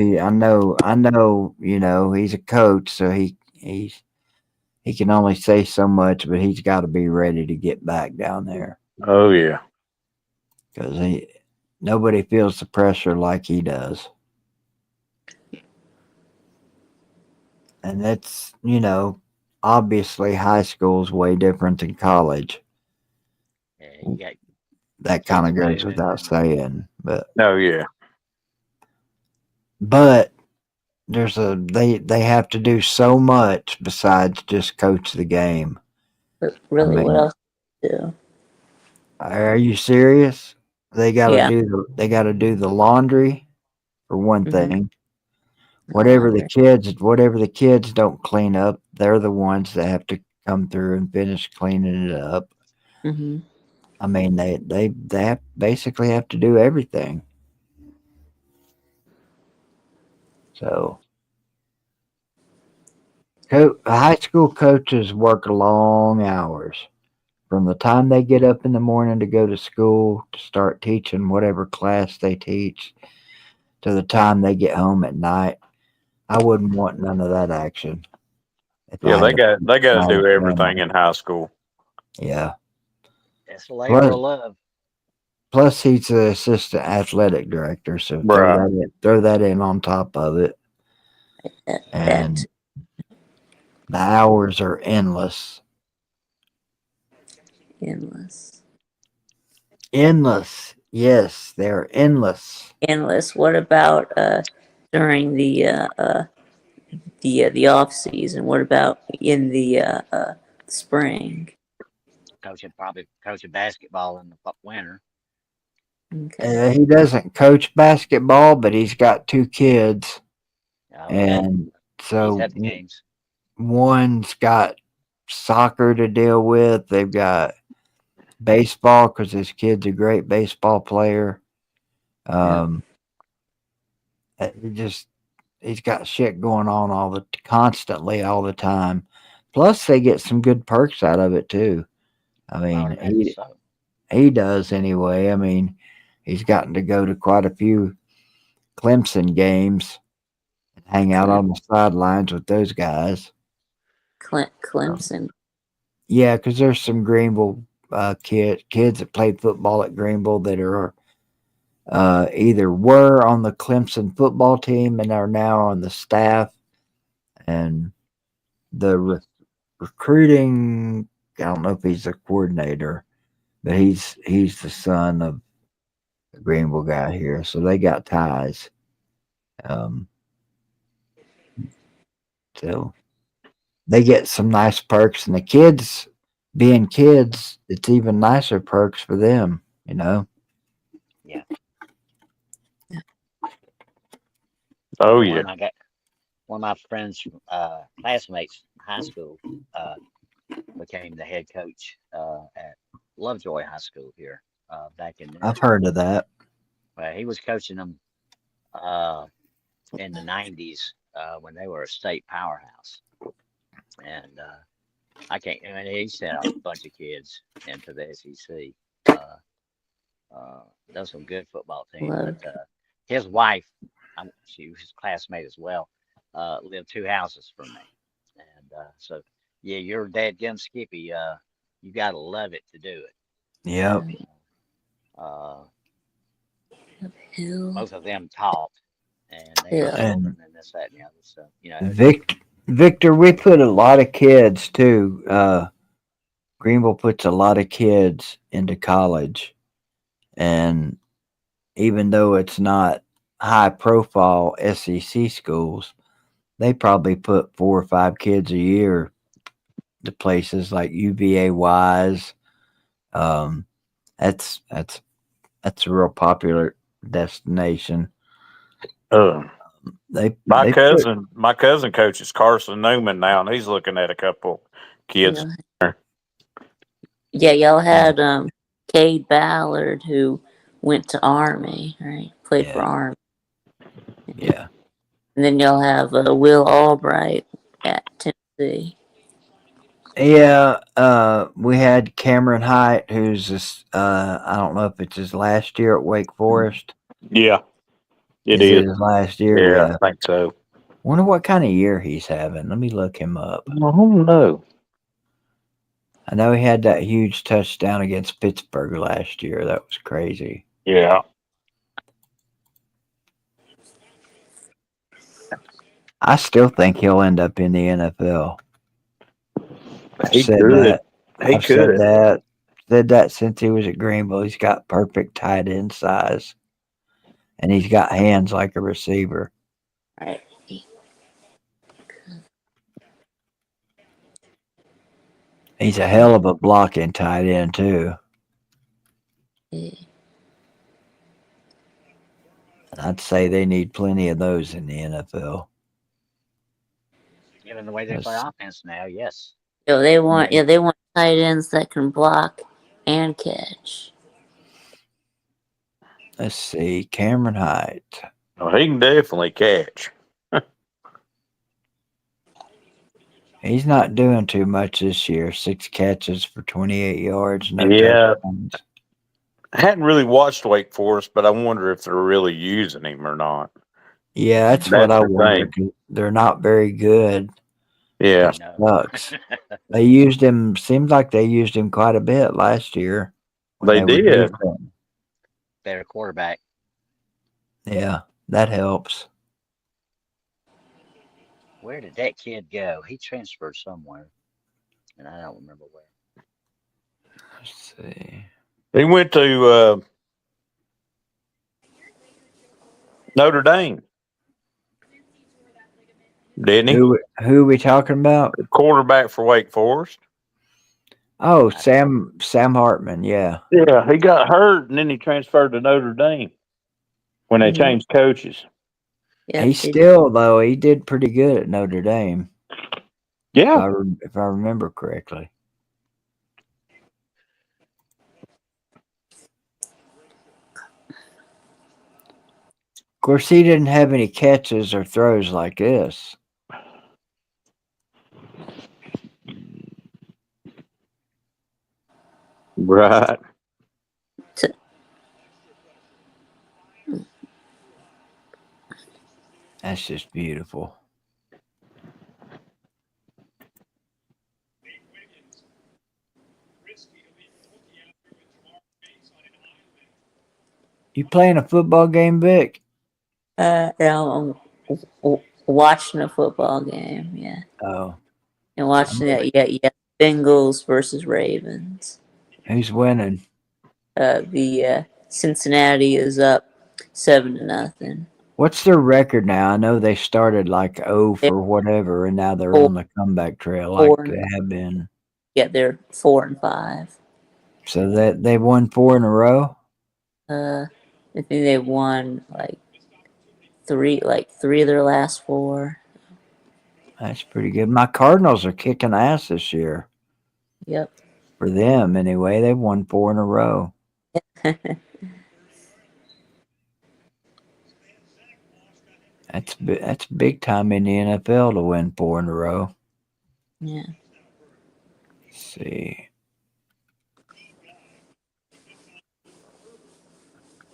S4: he's a coach, so he can only say so much, but he's got to be ready to get back down there
S10: Oh, yeah.
S4: because nobody feels the pressure like he does. And that's, obviously high school is way different than college.
S7: Yeah, you got
S4: That kind of
S7: kids
S4: goes
S7: moving
S4: without
S7: and-
S4: saying, but
S10: Oh, yeah.
S4: they have to do so much besides just coach the game.
S9: But really, what
S4: mean-
S9: else do?
S4: Are you serious? They got to
S9: Yeah.
S4: do the laundry for one
S9: Mhm.
S4: thing. Whatever the kids don't clean up, they're the ones that have to come through and finish cleaning it up.
S9: Mm-hmm.
S4: I mean, they basically have to do everything. So, high school coaches work long hours from the time they get up in the morning to go to school to start teaching whatever class they teach to the time they get home at night. I wouldn't want none of that action.
S10: Yeah, they got to do everything in high school.
S4: Yeah.
S7: That's a labor of love.
S4: Plus, he's the assistant athletic director, so
S10: Right.
S4: throw that in on top of it. And the hours are endless. Endless. Yes, they're endless.
S9: Endless. What about during the off season? What about in the spring?
S7: Probably coaching basketball in the winter.
S9: Okay.
S4: He doesn't coach basketball, but he's got 2 kids,
S7: Okay.
S4: and so
S7: He's at the games.
S4: one's got soccer to deal with. They've got baseball because his kid's a great baseball player. He's got shit going on constantly all the time. Plus, they get some good perks out of it too. I mean, he does anyway. I mean, he's gotten to go to quite a few Clemson games and hang out on the sidelines with those guys.
S9: Clemson.
S4: Yeah, because there's some Greenville kids that played football at Greenville that are either were on the Clemson football team and are now on the staff. And the recruiting, I don't know if he's a coordinator, but he's the son of a Greenville guy here, so they got ties. Um, so they get some nice perks, and the kids, being kids, it's even nicer perks for them.
S7: Yeah.
S10: Oh
S7: One
S10: yeah.
S7: of my one of my friends, classmates in high school, became the head coach at Lovejoy High School here back in
S4: I've
S7: there.
S4: heard of that.
S7: Well, he was coaching them uh, in the '90s when they were a state powerhouse, and I can't. I mean, he sent a bunch of kids into the SEC. Uh, done some good football teams, but
S9: Love.
S7: his wife, she was his classmate as well, lived 2 houses from me, and so yeah, you're dadgum Skippy. You gotta love it to do it.
S4: Yep.
S7: Uh,
S9: Hill.
S7: both of them taught, and they had
S9: Yeah.
S7: children,
S4: And
S7: and this, that, and the other. So
S4: Victor, we put a lot of kids too. Greenville puts a lot of kids into college, and even though it's not high profile SEC schools, they probably put 4 or 5 kids a year to places like UVA Wise. Um, that's a real popular destination.
S10: Uh,
S4: They
S10: my
S4: they put
S10: cousin coaches Carson Newman now, and he's looking at a couple kids.
S9: Yeah, y'all had Cade Ballard who went to Army, right? Played for
S4: yeah
S9: Army.
S4: yeah
S9: And then y'all have Will Albright at Tennessee.
S4: yeah. We had Cameron Height, who's this. I don't know if it's his last year at Wake Forest.
S10: Yeah, it
S4: Is it
S10: is.
S4: his last year?
S10: Yeah,
S4: Yeah.
S10: I think so.
S4: Wonder what kind of year he's having. Let me look him up.
S10: I don't know.
S4: I know he had that huge touchdown against Pittsburgh last year. That was crazy.
S10: Yeah,
S4: I still think he'll end up in the NFL. I've
S10: he
S4: said
S10: could.
S4: that.
S10: He
S4: I've said
S10: could.
S4: that. Said that since he was at Greenville. He's got perfect tight end size, and he's got hands like a receiver.
S9: Right.
S4: He's a hell of a blocking tight end too.
S9: Yeah.
S4: I'd say they need plenty of those in the NFL.
S7: given the way they play offense now, yes.
S9: So they want tight ends that can block and catch.
S4: Let's see, Cameron Height.
S10: Oh, he can definitely catch.
S4: He's not doing too much this year. 6 catches for 28 yards. No
S10: Yeah,
S4: touchdowns.
S10: I hadn't really watched Wake Forest, but I wonder if they're really using him or not.
S4: Yeah, that's what
S10: That's
S4: I
S10: the
S4: wonder.
S10: thing.
S4: 'Cause they're not very good.
S10: Yeah,
S7: No.
S4: Sucks. They used him. Seems like they used him quite a bit last year when
S10: they
S4: they were
S10: did.
S4: decent.
S7: Better quarterback.
S4: Yeah, that helps.
S7: Where did that kid go? He transferred somewhere, and I don't remember where.
S4: Let's see.
S10: He went to Notre Dame, didn't he?
S4: Who are we talking about?
S10: Quarterback for Wake Forest.
S4: Oh, Sam Hartman. Yeah.
S10: Yeah, he got hurt and then he transferred to Notre Dame when they changed coaches.
S9: Yeah,
S4: He still though he did pretty good at Notre Dame.
S10: Yeah,
S4: if I remember correctly. Of course, he didn't have any catches or throws like this.
S10: right.
S4: That's just beautiful. You playing a football game, Vic?
S9: Yeah, I'm watching a football game. Yeah,
S4: Oh,
S9: and watching that. Yeah. Bengals versus Ravens.
S4: who's winning?
S9: The Cincinnati is up 7-0.
S4: What's their record now? I know they started like
S9: They're
S4: for whatever, and now they're
S9: four,
S4: on the comeback trail like
S9: four
S4: they
S9: and
S4: have been.
S9: yeah, they're 4-5.
S4: So that they won 4 in a row.
S9: I think they won three of their last 4.
S4: That's pretty good. My Cardinals are kicking ass this year.
S9: Yep.
S4: For them, anyway, they've won 4 in a row. That's big time in the NFL to win 4 in a row.
S9: Yeah.
S4: Let's see.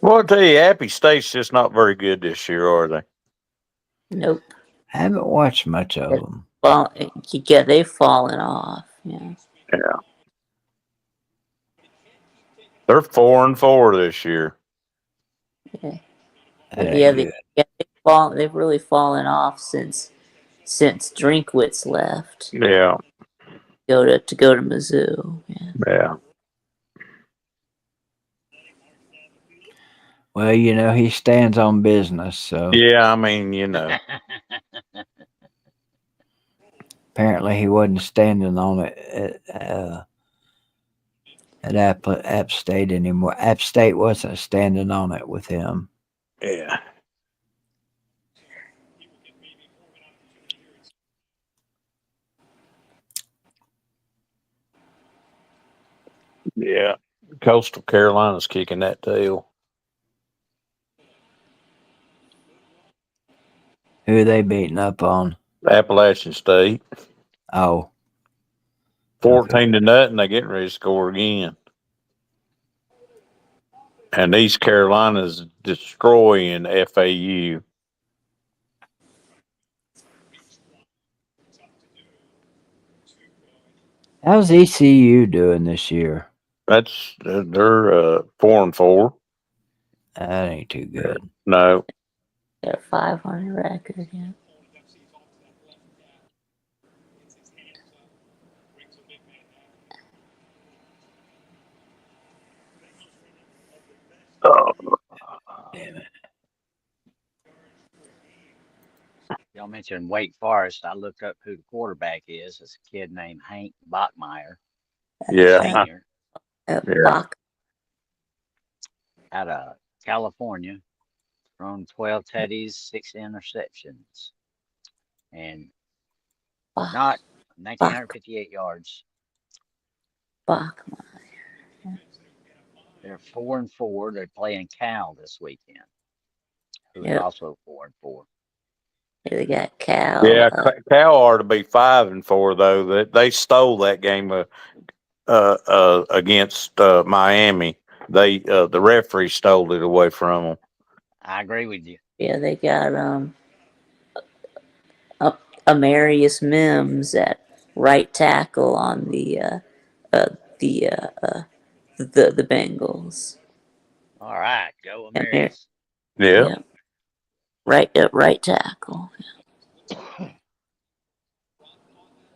S10: Well, I'll tell you, Appy State's just not very good this year, are they?
S9: Nope.
S4: I haven't watched much of them.
S9: Well, yeah, they've fallen off. Yeah.
S10: Yeah. They're 4-4 this year.
S9: Yeah.
S4: That
S9: Yeah,
S4: ain't good.
S9: they've really fallen off since Drinkwitz left.
S10: Yeah.
S9: Go to Mizzou. Yeah.
S10: Yeah.
S4: Well, he stands on business, so
S10: Yeah, I mean,
S4: apparently he wasn't standing on it at App State anymore. App State wasn't standing on it with him.
S10: Yeah. Yeah. Coastal Carolina's kicking that tail.
S4: Who are they beating up on?
S10: Appalachian State.
S4: Oh,
S10: 14-0. They're getting ready to score again. And East Carolina's destroying FAU.
S4: how's ECU doing this year?
S10: They're 4-4.
S4: That ain't too good.
S10: No.
S9: They're 500 record. Yeah.
S10: Oh,
S4: Damn it.
S7: Y'all mentioned Wake Forest. I looked up who the quarterback is. It's a kid named Hank Bachmeyer,
S10: yeah.
S7: senior,
S10: Yeah.
S9: Bach.
S7: out of California, thrown 12 tutties, 6 interceptions, and not 1,958 yards.
S9: Bach.
S7: They're 4-4. They're playing Cal this weekend, who is
S9: Yep.
S7: also 4-4.
S9: Yeah, they got Cal.
S10: Yeah, Cal ought to be 5-4 though. They stole that game against Miami. The referee stole it away from them.
S7: I agree with you.
S9: Yeah, they got Amarius Mims at right tackle on the Bengals.
S7: All right, go
S9: Amir-
S7: Americans.
S10: Yeah.
S9: Right tackle.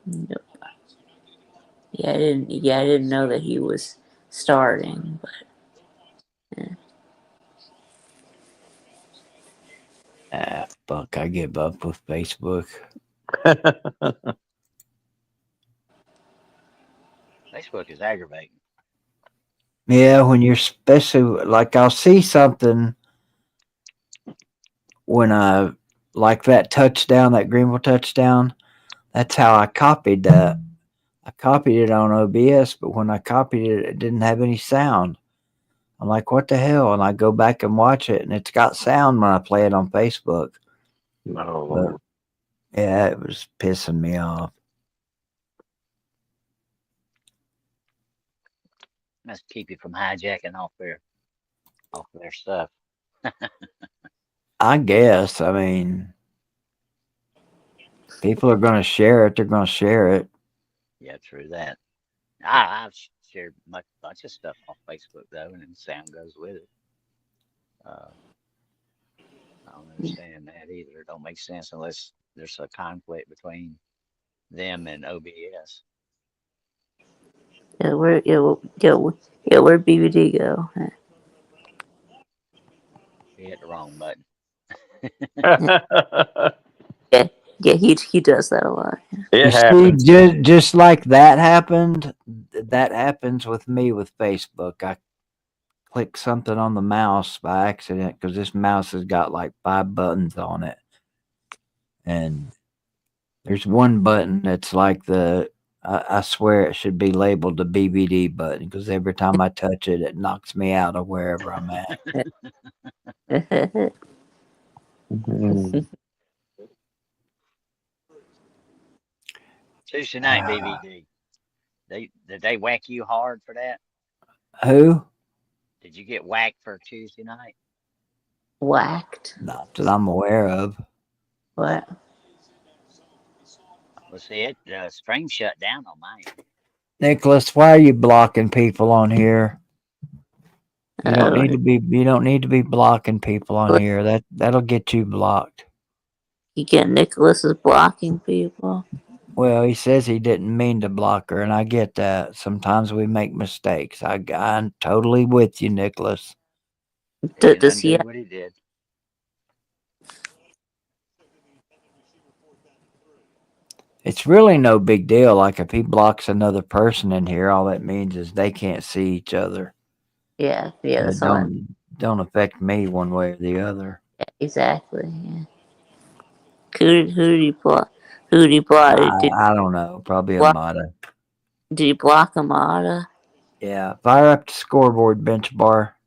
S9: Yep. Yeah, I didn't know that he was starting, but
S4: Fuck, I give up with Facebook.
S7: Facebook is aggravating.
S4: Yeah, when you're especially like I'll see something when I like that touchdown, that Greenville touchdown. That's how I copied that. I copied it on OBS, but when I copied it, it didn't have any sound. I'm like, what the hell? And I go back and watch it, and it's got sound when I play it on Facebook.
S10: No.
S4: But, yeah, it was pissing me off.
S7: Must keep you from hijacking off their stuff.
S4: I guess. I mean, people are going to share it. They're going to share it.
S7: Yeah, true that. I've shared a bunch of stuff on Facebook though, and then sound goes with it. I don't understand that either. It don't make sense unless there's a conflict between them and OBS.
S9: Yeah, where'd BBD go?
S7: He hit the wrong button.
S9: Yeah, he does that a lot.
S10: It
S4: You see,
S10: happens.
S4: just like that happened, that happens with me with Facebook. I click something on the mouse by accident because this mouse has got like 5 buttons on it. And there's one button that's like I swear it should be labeled the BBD button because every time I touch it, it knocks me out of wherever I'm at.
S7: Tuesday night, BVD. Did they whack you hard for that?
S4: Who?
S7: Did you get whacked for Tuesday night?
S9: Whacked?
S4: Not that I'm aware of.
S9: What?
S7: Well, see, stream shut down on mine.
S4: Nicholas, why are you blocking people on here? You don't need to be. You don't need to be blocking people on here. That'll get you blocked.
S9: You get Nicholas is blocking people.
S4: Well, he says he didn't mean to block her, and I get that. Sometimes we make mistakes. I'm totally with you, Nicholas.
S9: Does he?
S7: Undo what he did.
S4: It's really no big deal. Like if he blocks another person in here, all that means is they can't see each other.
S9: Yeah,
S4: It don't affect me one way or the other.
S9: Yeah, exactly. Yeah. Who did you block? Who did you block?
S4: I don't know. Probably Amada.
S9: Did you block Amada?
S4: Yeah. Fire up the scoreboard, bench bar.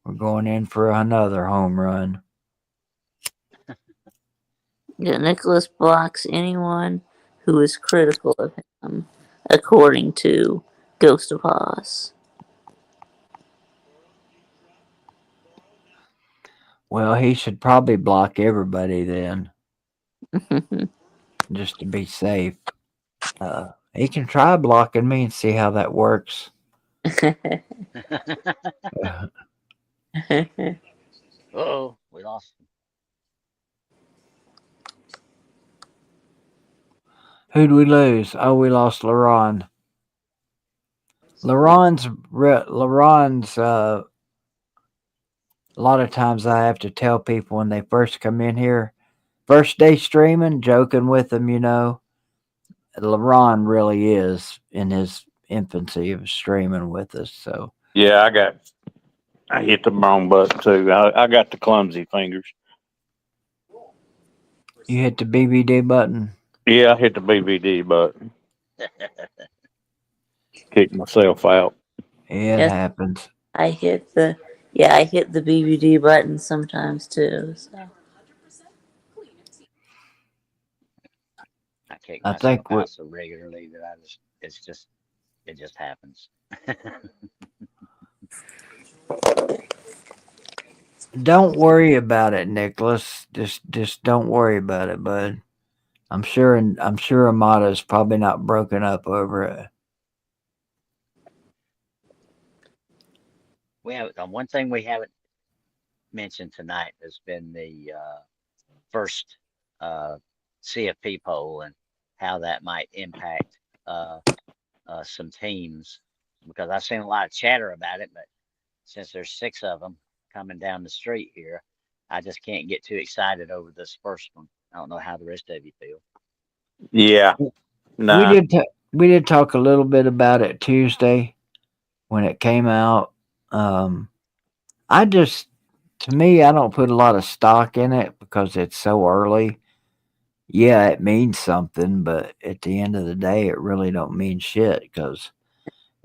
S4: We're going in for another home run.
S9: Yeah, Nicholas blocks anyone who is critical of him, according to Ghost of Oz.
S4: Well, he should probably block everybody then, just to be safe. He can try blocking me and see how that works.
S7: Oh, we lost him.
S4: Who'd we lose? Oh, we lost LaRon. LaRon's a lot of times I have to tell people when they first come in here, first day streaming, joking with them, LaRon really is in his infancy of streaming with us. So
S10: yeah, I hit the wrong button too. I got the clumsy fingers.
S4: You hit the BBD button?
S10: Yeah, I hit the BVD button. Kicked myself out.
S4: It happens.
S9: I hit the BBD button sometimes too. So.
S7: I kick myself out so regularly that it just happens.
S4: Don't worry about it, Nicholas. Just don't worry about it, bud. I'm sure Amada's probably not broken up over it.
S7: We have one thing we haven't mentioned tonight has been the first CFP poll and how that might impact some teams, because I've seen a lot of chatter about it, but since there's 6 of them coming down the street here, I just can't get too excited over this first one. I don't know how the rest of you feel.
S10: Yeah, nah.
S4: We did talk a little bit about it Tuesday when it came out. To me, I don't put a lot of stock in it because it's so early. Yeah, it means something, but at the end of the day, it really don't mean shit because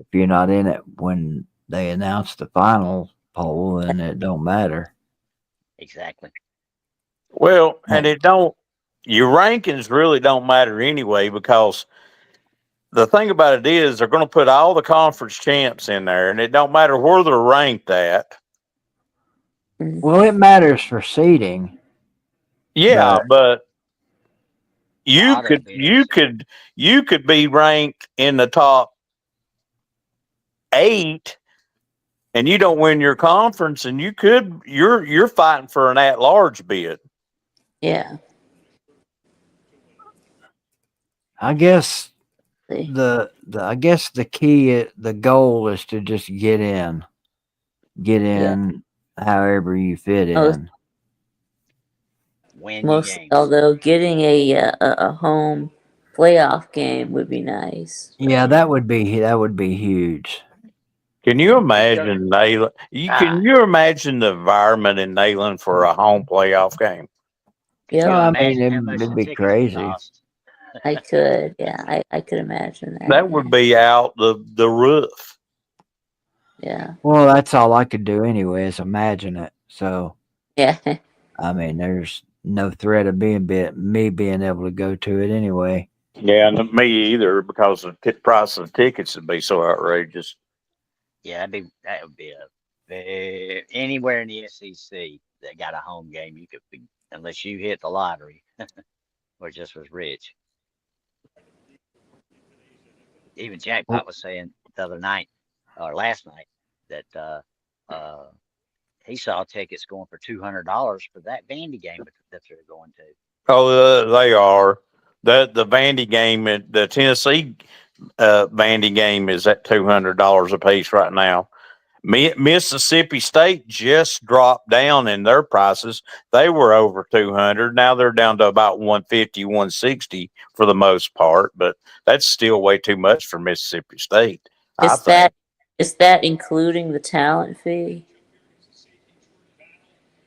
S4: if you're not in it when they announce the final poll, then it don't matter.
S7: Exactly.
S10: Well, and your rankings really don't matter anyway, because the thing about it is they're going to put all the conference champs in there, and it don't matter where they're ranked at.
S4: Well, it matters for seeding.
S10: Yeah, but you could be ranked in the top 8 and you don't win your conference, and you're fighting for an at-large bid.
S9: Yeah.
S4: I guess
S9: See.
S4: I guess the key, the goal is to just get in however you fit in.
S7: Win your games.
S9: Although getting a home playoff game would be nice.
S4: Yeah, that would be huge.
S10: Can you imagine Nayland? Can you imagine the environment in Nayland for a home playoff game?
S9: Yeah,
S4: I
S7: Imagine
S4: mean,
S7: how much
S4: it'd
S7: the
S4: be
S7: tickets
S4: crazy.
S7: cost.
S9: I could. Yeah, I could imagine that.
S10: That would be out the roof.
S9: Yeah.
S4: Well, that's all I could do anyway is imagine it. So
S9: Yeah.
S4: I mean, there's no threat of me being able to go to it anyway.
S10: Yeah, and me either, because the price of the tickets would be so outrageous.
S7: Yeah, that would be anywhere in the SEC that got a home game. You could be, unless you hit the lottery or just was rich. Even Jackpot was saying the other night or last night that he saw tickets going for $200 for that Vandy game that they're going to.
S10: Oh, they are. The Vandy game, the Tennessee Vandy game is at $200 a piece right now. Mississippi State just dropped down in their prices. They were over 200. Now they're down to about 150, 160 for the most part, but that's still way too much for Mississippi State.
S9: Is that including the talent fee?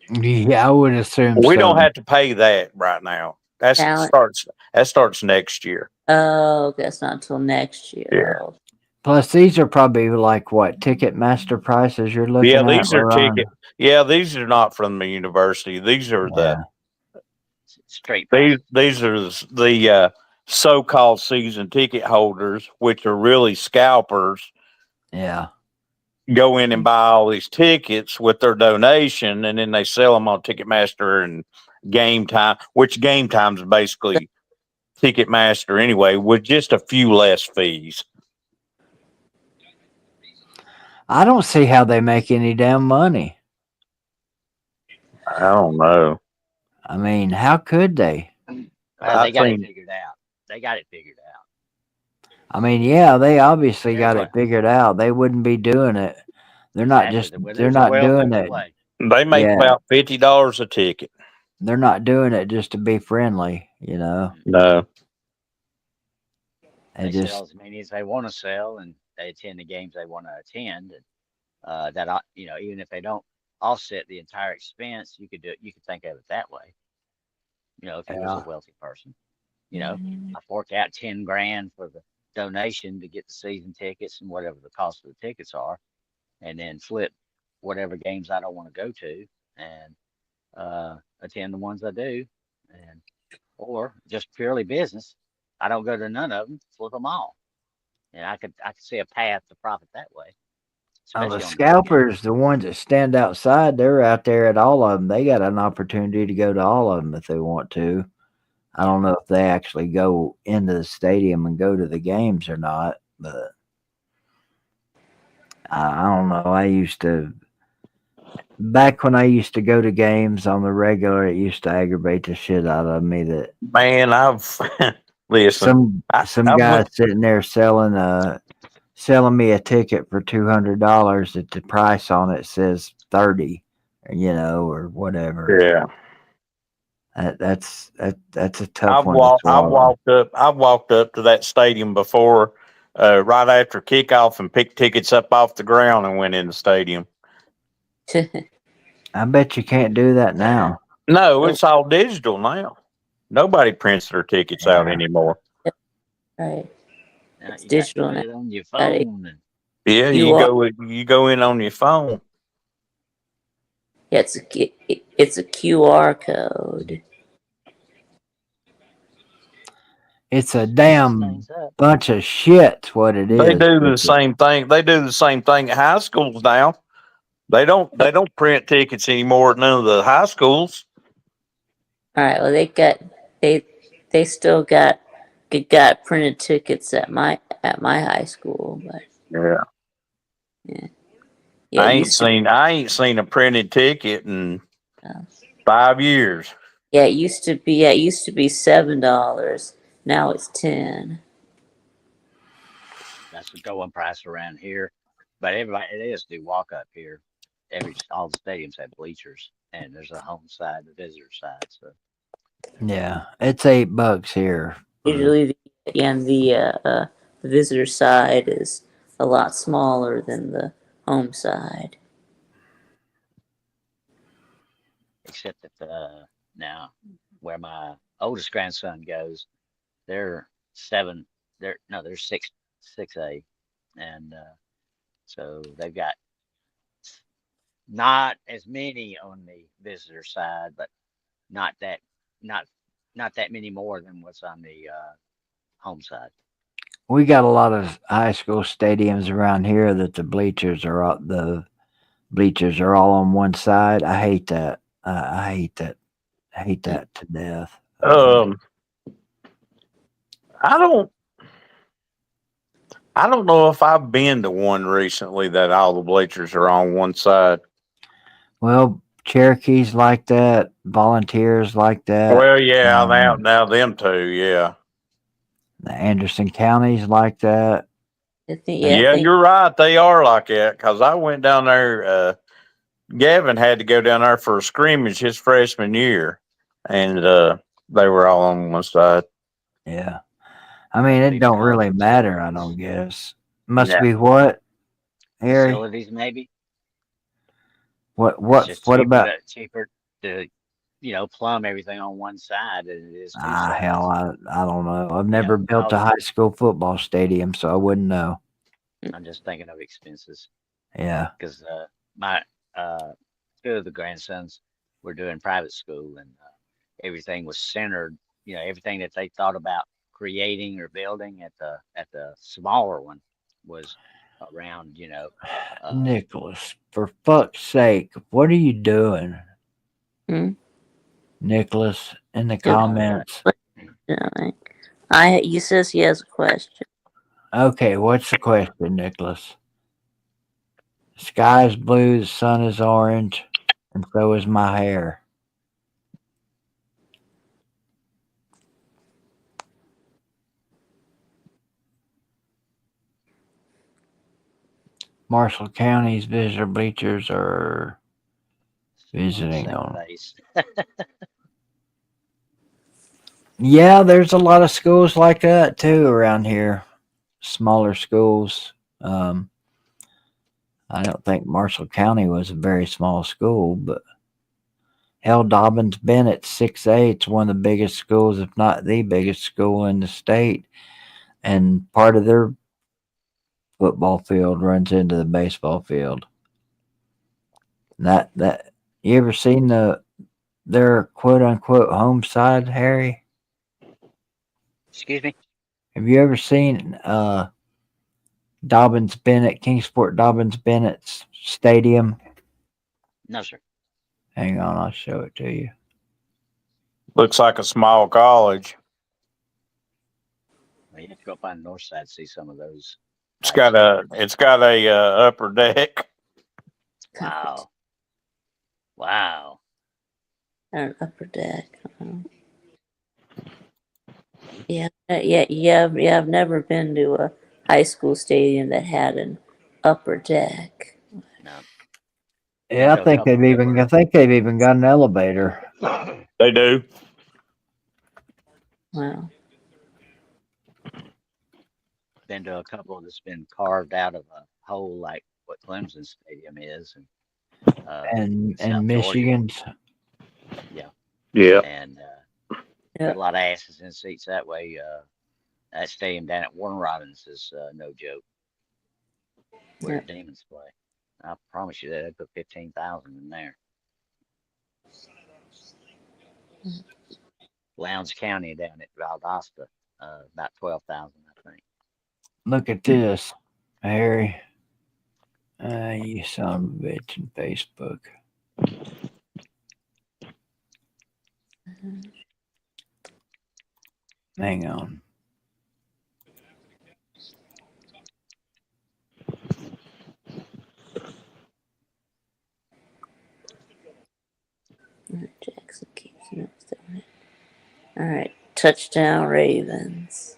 S4: Yeah, I would assume
S10: We
S4: so.
S10: don't have to pay that right now. That starts next year.
S9: Oh, that's not until next year.
S10: Yeah.
S4: Plus, these are probably like what Ticketmaster prices you're looking
S10: Yeah,
S4: at.
S10: these are ticket. Yeah, these are not from the university. These are the
S7: straight.
S10: These are the so-called season ticket holders, which are really scalpers.
S4: Yeah.
S10: Go in and buy all these tickets with their donation, and then they sell them on Ticketmaster and Game Time, which Game Time is basically Ticketmaster anyway, with just a few less fees.
S4: I don't see how they make any damn money.
S10: I don't know.
S4: I mean, how could they?
S7: They got it figured out. They got it figured out.
S4: I mean, yeah, they obviously got it figured out. They wouldn't be doing it. They're not they're not doing it.
S10: They make about $50 a ticket.
S4: They're not doing it just to be friendly, you know.
S10: No.
S7: They sell as many as they want to sell, and they attend the games they want to attend. And that even if they don't offset the entire expense, you could think of it that way. If you was a wealthy person, I fork out 10 grand for the donation to get the season tickets and whatever the cost of the tickets are, and then flip whatever games I don't want to go to and attend the ones I do, or just purely business. I don't go to none of them, flip them all, and I could see a path to profit that way.
S4: Oh, the scalpers, the ones that stand outside, they're out there at all of them. They got an opportunity to go to all of them if they want to. I don't know if they actually go into the stadium and go to the games or not, but I don't know. Back when I used to go to games on the regular, it used to aggravate the shit out of me that,
S10: man, I've listen.
S4: Some guy sitting there selling me a ticket for $200 that the price on it says 30, or whatever.
S10: Yeah.
S4: That's a tough one to
S10: swallow. I've walked up to that stadium before, right after kickoff, and picked tickets up off the ground and went in the stadium.
S4: I bet you can't do that now.
S10: No, it's all digital now. Nobody prints their tickets out anymore.
S9: Right.
S7: It's digital now. On your phone.
S10: Yeah, you go in on your phone.
S9: Yeah, it's a QR code.
S4: It's a damn bunch of shit. What it is.
S10: They do the same thing. They do the same thing at high schools now. They don't print tickets anymore at none of the high schools.
S9: All right. Well, they still got printed tickets at my high school, but yeah. Yeah,
S10: I
S9: it
S10: ain't
S9: used to.
S10: seen a printed ticket in
S9: Uh,
S10: 5 years.
S9: yeah, it used to be. Yeah, it used to be $7. Now it's 10.
S7: That's the going price around here. But everybody, it is do walk up here. All the stadiums have bleachers, and there's a home side, the visitor side. So
S4: Yeah, it's $8 here.
S9: Usually, the visitor side is a lot smaller than the home side.
S7: except that now where my oldest grandson goes, they're seven. They're six A, and so they've got not as many on the visitor side, but not that not not that many more than what's on the home side.
S4: We got a lot of high school stadiums around here that the bleachers are all on one side. I hate that. I hate that. I hate that to death.
S10: Um, I don't. I don't know if I've been to one recently that all the bleachers are on one side.
S4: Well, Cherokees like that. Volunteers like that.
S10: Well, yeah,
S4: Um,
S10: now them two, yeah.
S4: the Anderson counties like that.
S9: I think. Yeah, I
S10: Yeah,
S9: think.
S10: you're right. They are like that because I went down there. Gavin had to go down there for a scrimmage his freshman year, and they were all on one side.
S4: Yeah. I mean, it
S7: Maybe
S4: don't
S7: because
S4: really
S7: of
S4: matter. I
S7: facilities,
S4: don't guess. Must
S10: Yeah.
S4: be what, Harry?
S7: facilities maybe.
S4: What?
S7: It's
S4: What?
S7: just
S4: What about?
S7: cheaper to plumb everything on one side than it is two
S4: Ah, hell,
S7: sides.
S4: I don't know. I've
S7: You
S4: never
S7: know,
S4: built a high school football stadium, so I wouldn't know.
S7: I'm just thinking of expenses
S4: Yeah.
S7: because my two of the grandsons were doing private school and everything was centered. Everything that they thought about creating or building at the smaller one was around. Uh,
S4: Nicholas, for fuck's sake, what are you doing?
S9: Hmm?
S4: Nicholas, in the
S9: Good.
S7: all right.
S4: comments.
S9: He says he has a question.
S4: Okay, what's the question, Nicholas? The sky is blue, the sun is orange, and so is my hair. Marshall County's visitor bleachers are
S7: On the
S4: visiting
S7: second
S4: on.
S7: base.
S4: Yeah, there's a lot of schools like that too around here. Smaller schools. I don't think Marshall County was a very small school, but hell, Dobbins Bennett 6A. It's one of the biggest schools, if not the biggest school in the state, and part of their football field runs into the baseball field. That you ever seen their quote unquote home side, Harry?
S7: Excuse me.
S4: Have you ever seen Dobbins Bennett, Kingsport Dobbins Bennett's stadium?
S7: No, sir.
S4: Hang on, I'll show it to you.
S10: Looks like a small college.
S7: Well, you have to go up on the north side to see some of those.
S10: It's got a upper deck.
S7: Wow. Wow.
S9: An upper deck. Yeah. I've never been to a high school stadium that had an upper deck.
S7: No.
S4: Yeah,
S7: To a couple that
S4: I
S7: were
S4: think they've even got an elevator.
S10: They do.
S9: Wow.
S7: been to a couple that's been carved out of a hole like what Clemson Stadium is, and
S4: And
S7: South Georgia.
S4: Michigan's.
S7: Yeah.
S10: Yeah.
S7: And
S9: Yeah.
S7: a lot of asses in seats that way. That stadium down at Warner Robins is no joke. Where the Demons play. I promise you that they put 15,000 in there. Lowndes County down at Valdosta, about 12,000, I think.
S4: Look at this, Harry. You son of a bitch in Facebook. Hang on.
S9: Jackson keeps it. All right, touchdown Ravens.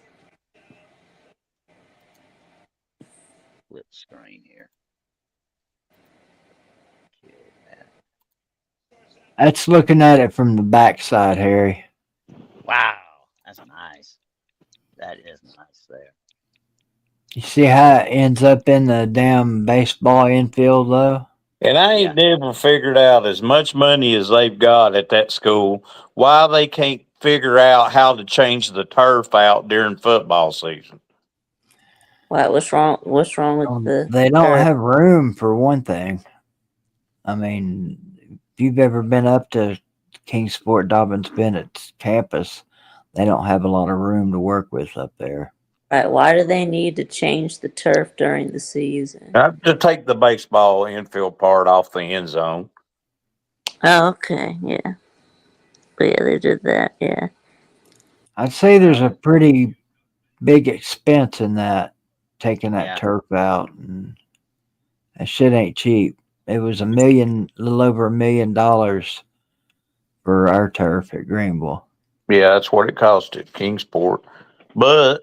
S7: Flip screen here. Kill that.
S4: That's looking at it from the backside, Harry.
S7: Wow, that's nice. That is nice there.
S4: You see how it ends up in the damn baseball infield, though?
S10: And I ain't never figured out, as much money as they've got at that school, why they can't figure out how to change the turf out during football season.
S9: Why? What's wrong? What's wrong with the?
S4: They don't
S9: turf?
S4: have room, for one thing. I mean, if you've ever been up to Kingsport Dobbins Bennett's campus, they don't have a lot of room to work with up there.
S9: Right? Why do they need to change the turf during the season?
S10: To take the baseball infield part off the end zone.
S9: Oh, okay, yeah. But yeah, they did that. Yeah.
S4: I'd say there's a pretty big expense in that, taking that
S7: Yeah.
S4: turf out, and that shit ain't cheap. It was a little over $1 million for our turf at Greenville.
S10: Yeah, that's what it cost at Kingsport. But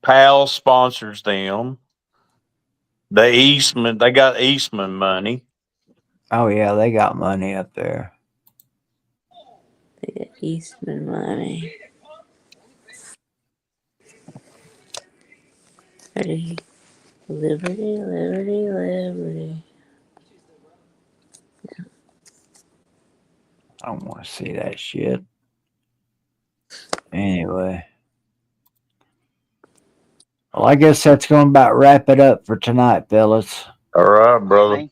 S10: PAL sponsors them. They got Eastman money.
S4: Oh yeah, they got money up there.
S9: They get Eastman money. Ready? Liberty, liberty, liberty.
S4: I don't want to see that shit. Anyway. Well, I guess that's going to about wrap it up for tonight, fellas.
S10: All right, brother.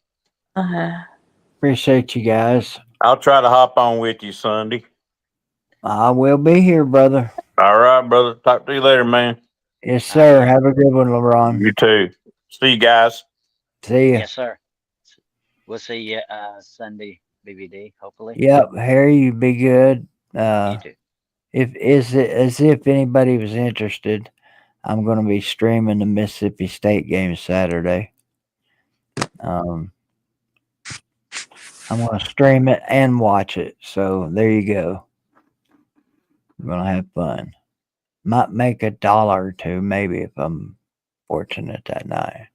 S4: Appreciate you guys.
S10: I'll try to hop on with you Sunday.
S4: I will be here, brother.
S10: All right, brother. Talk to you later, man.
S4: Yes, sir. Have a good one, LeBron.
S10: You too. See you guys.
S4: See ya.
S7: Yes, sir. We'll see you Sunday, BVD, hopefully.
S4: Yep, Harry, you be good.
S7: You too.
S4: If anybody was interested, I'm going to be streaming the Mississippi State game Saturday. I'm going to stream it and watch it. So there you go. We're going to have fun. Might make $1 or $2 maybe if I'm fortunate that night.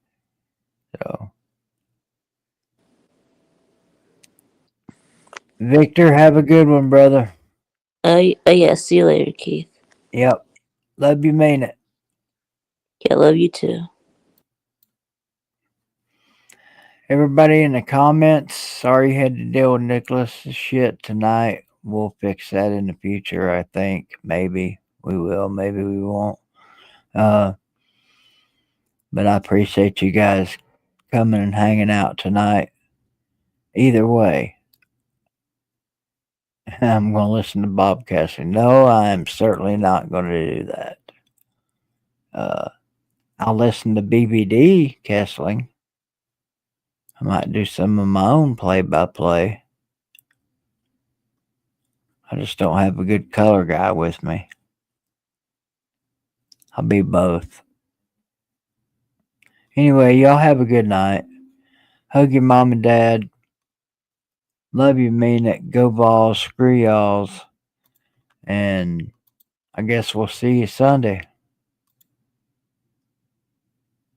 S4: So, Victor, have a good one, brother.
S9: Yeah. See you later, Keith.
S4: Yep. Love you, mean it.
S9: Yeah, love you too.
S4: Everybody in the comments, sorry you had to deal with Nicholas's shit tonight. We'll fix that in the future, I think. Maybe we will, maybe we won't. But I appreciate you guys coming and hanging out tonight. Either way, I'm going to listen to Bob Kesling. No, I'm certainly not going to do that. I'll listen to BVD Kesling. I might do some of my own play-by-play. I just don't have a good color guy with me. I'll be both. Anyway, y'all have a good night. Hug your mom and dad. Love you, mean it. Go Vols. Screw y'alls. And I guess we'll see you Sunday.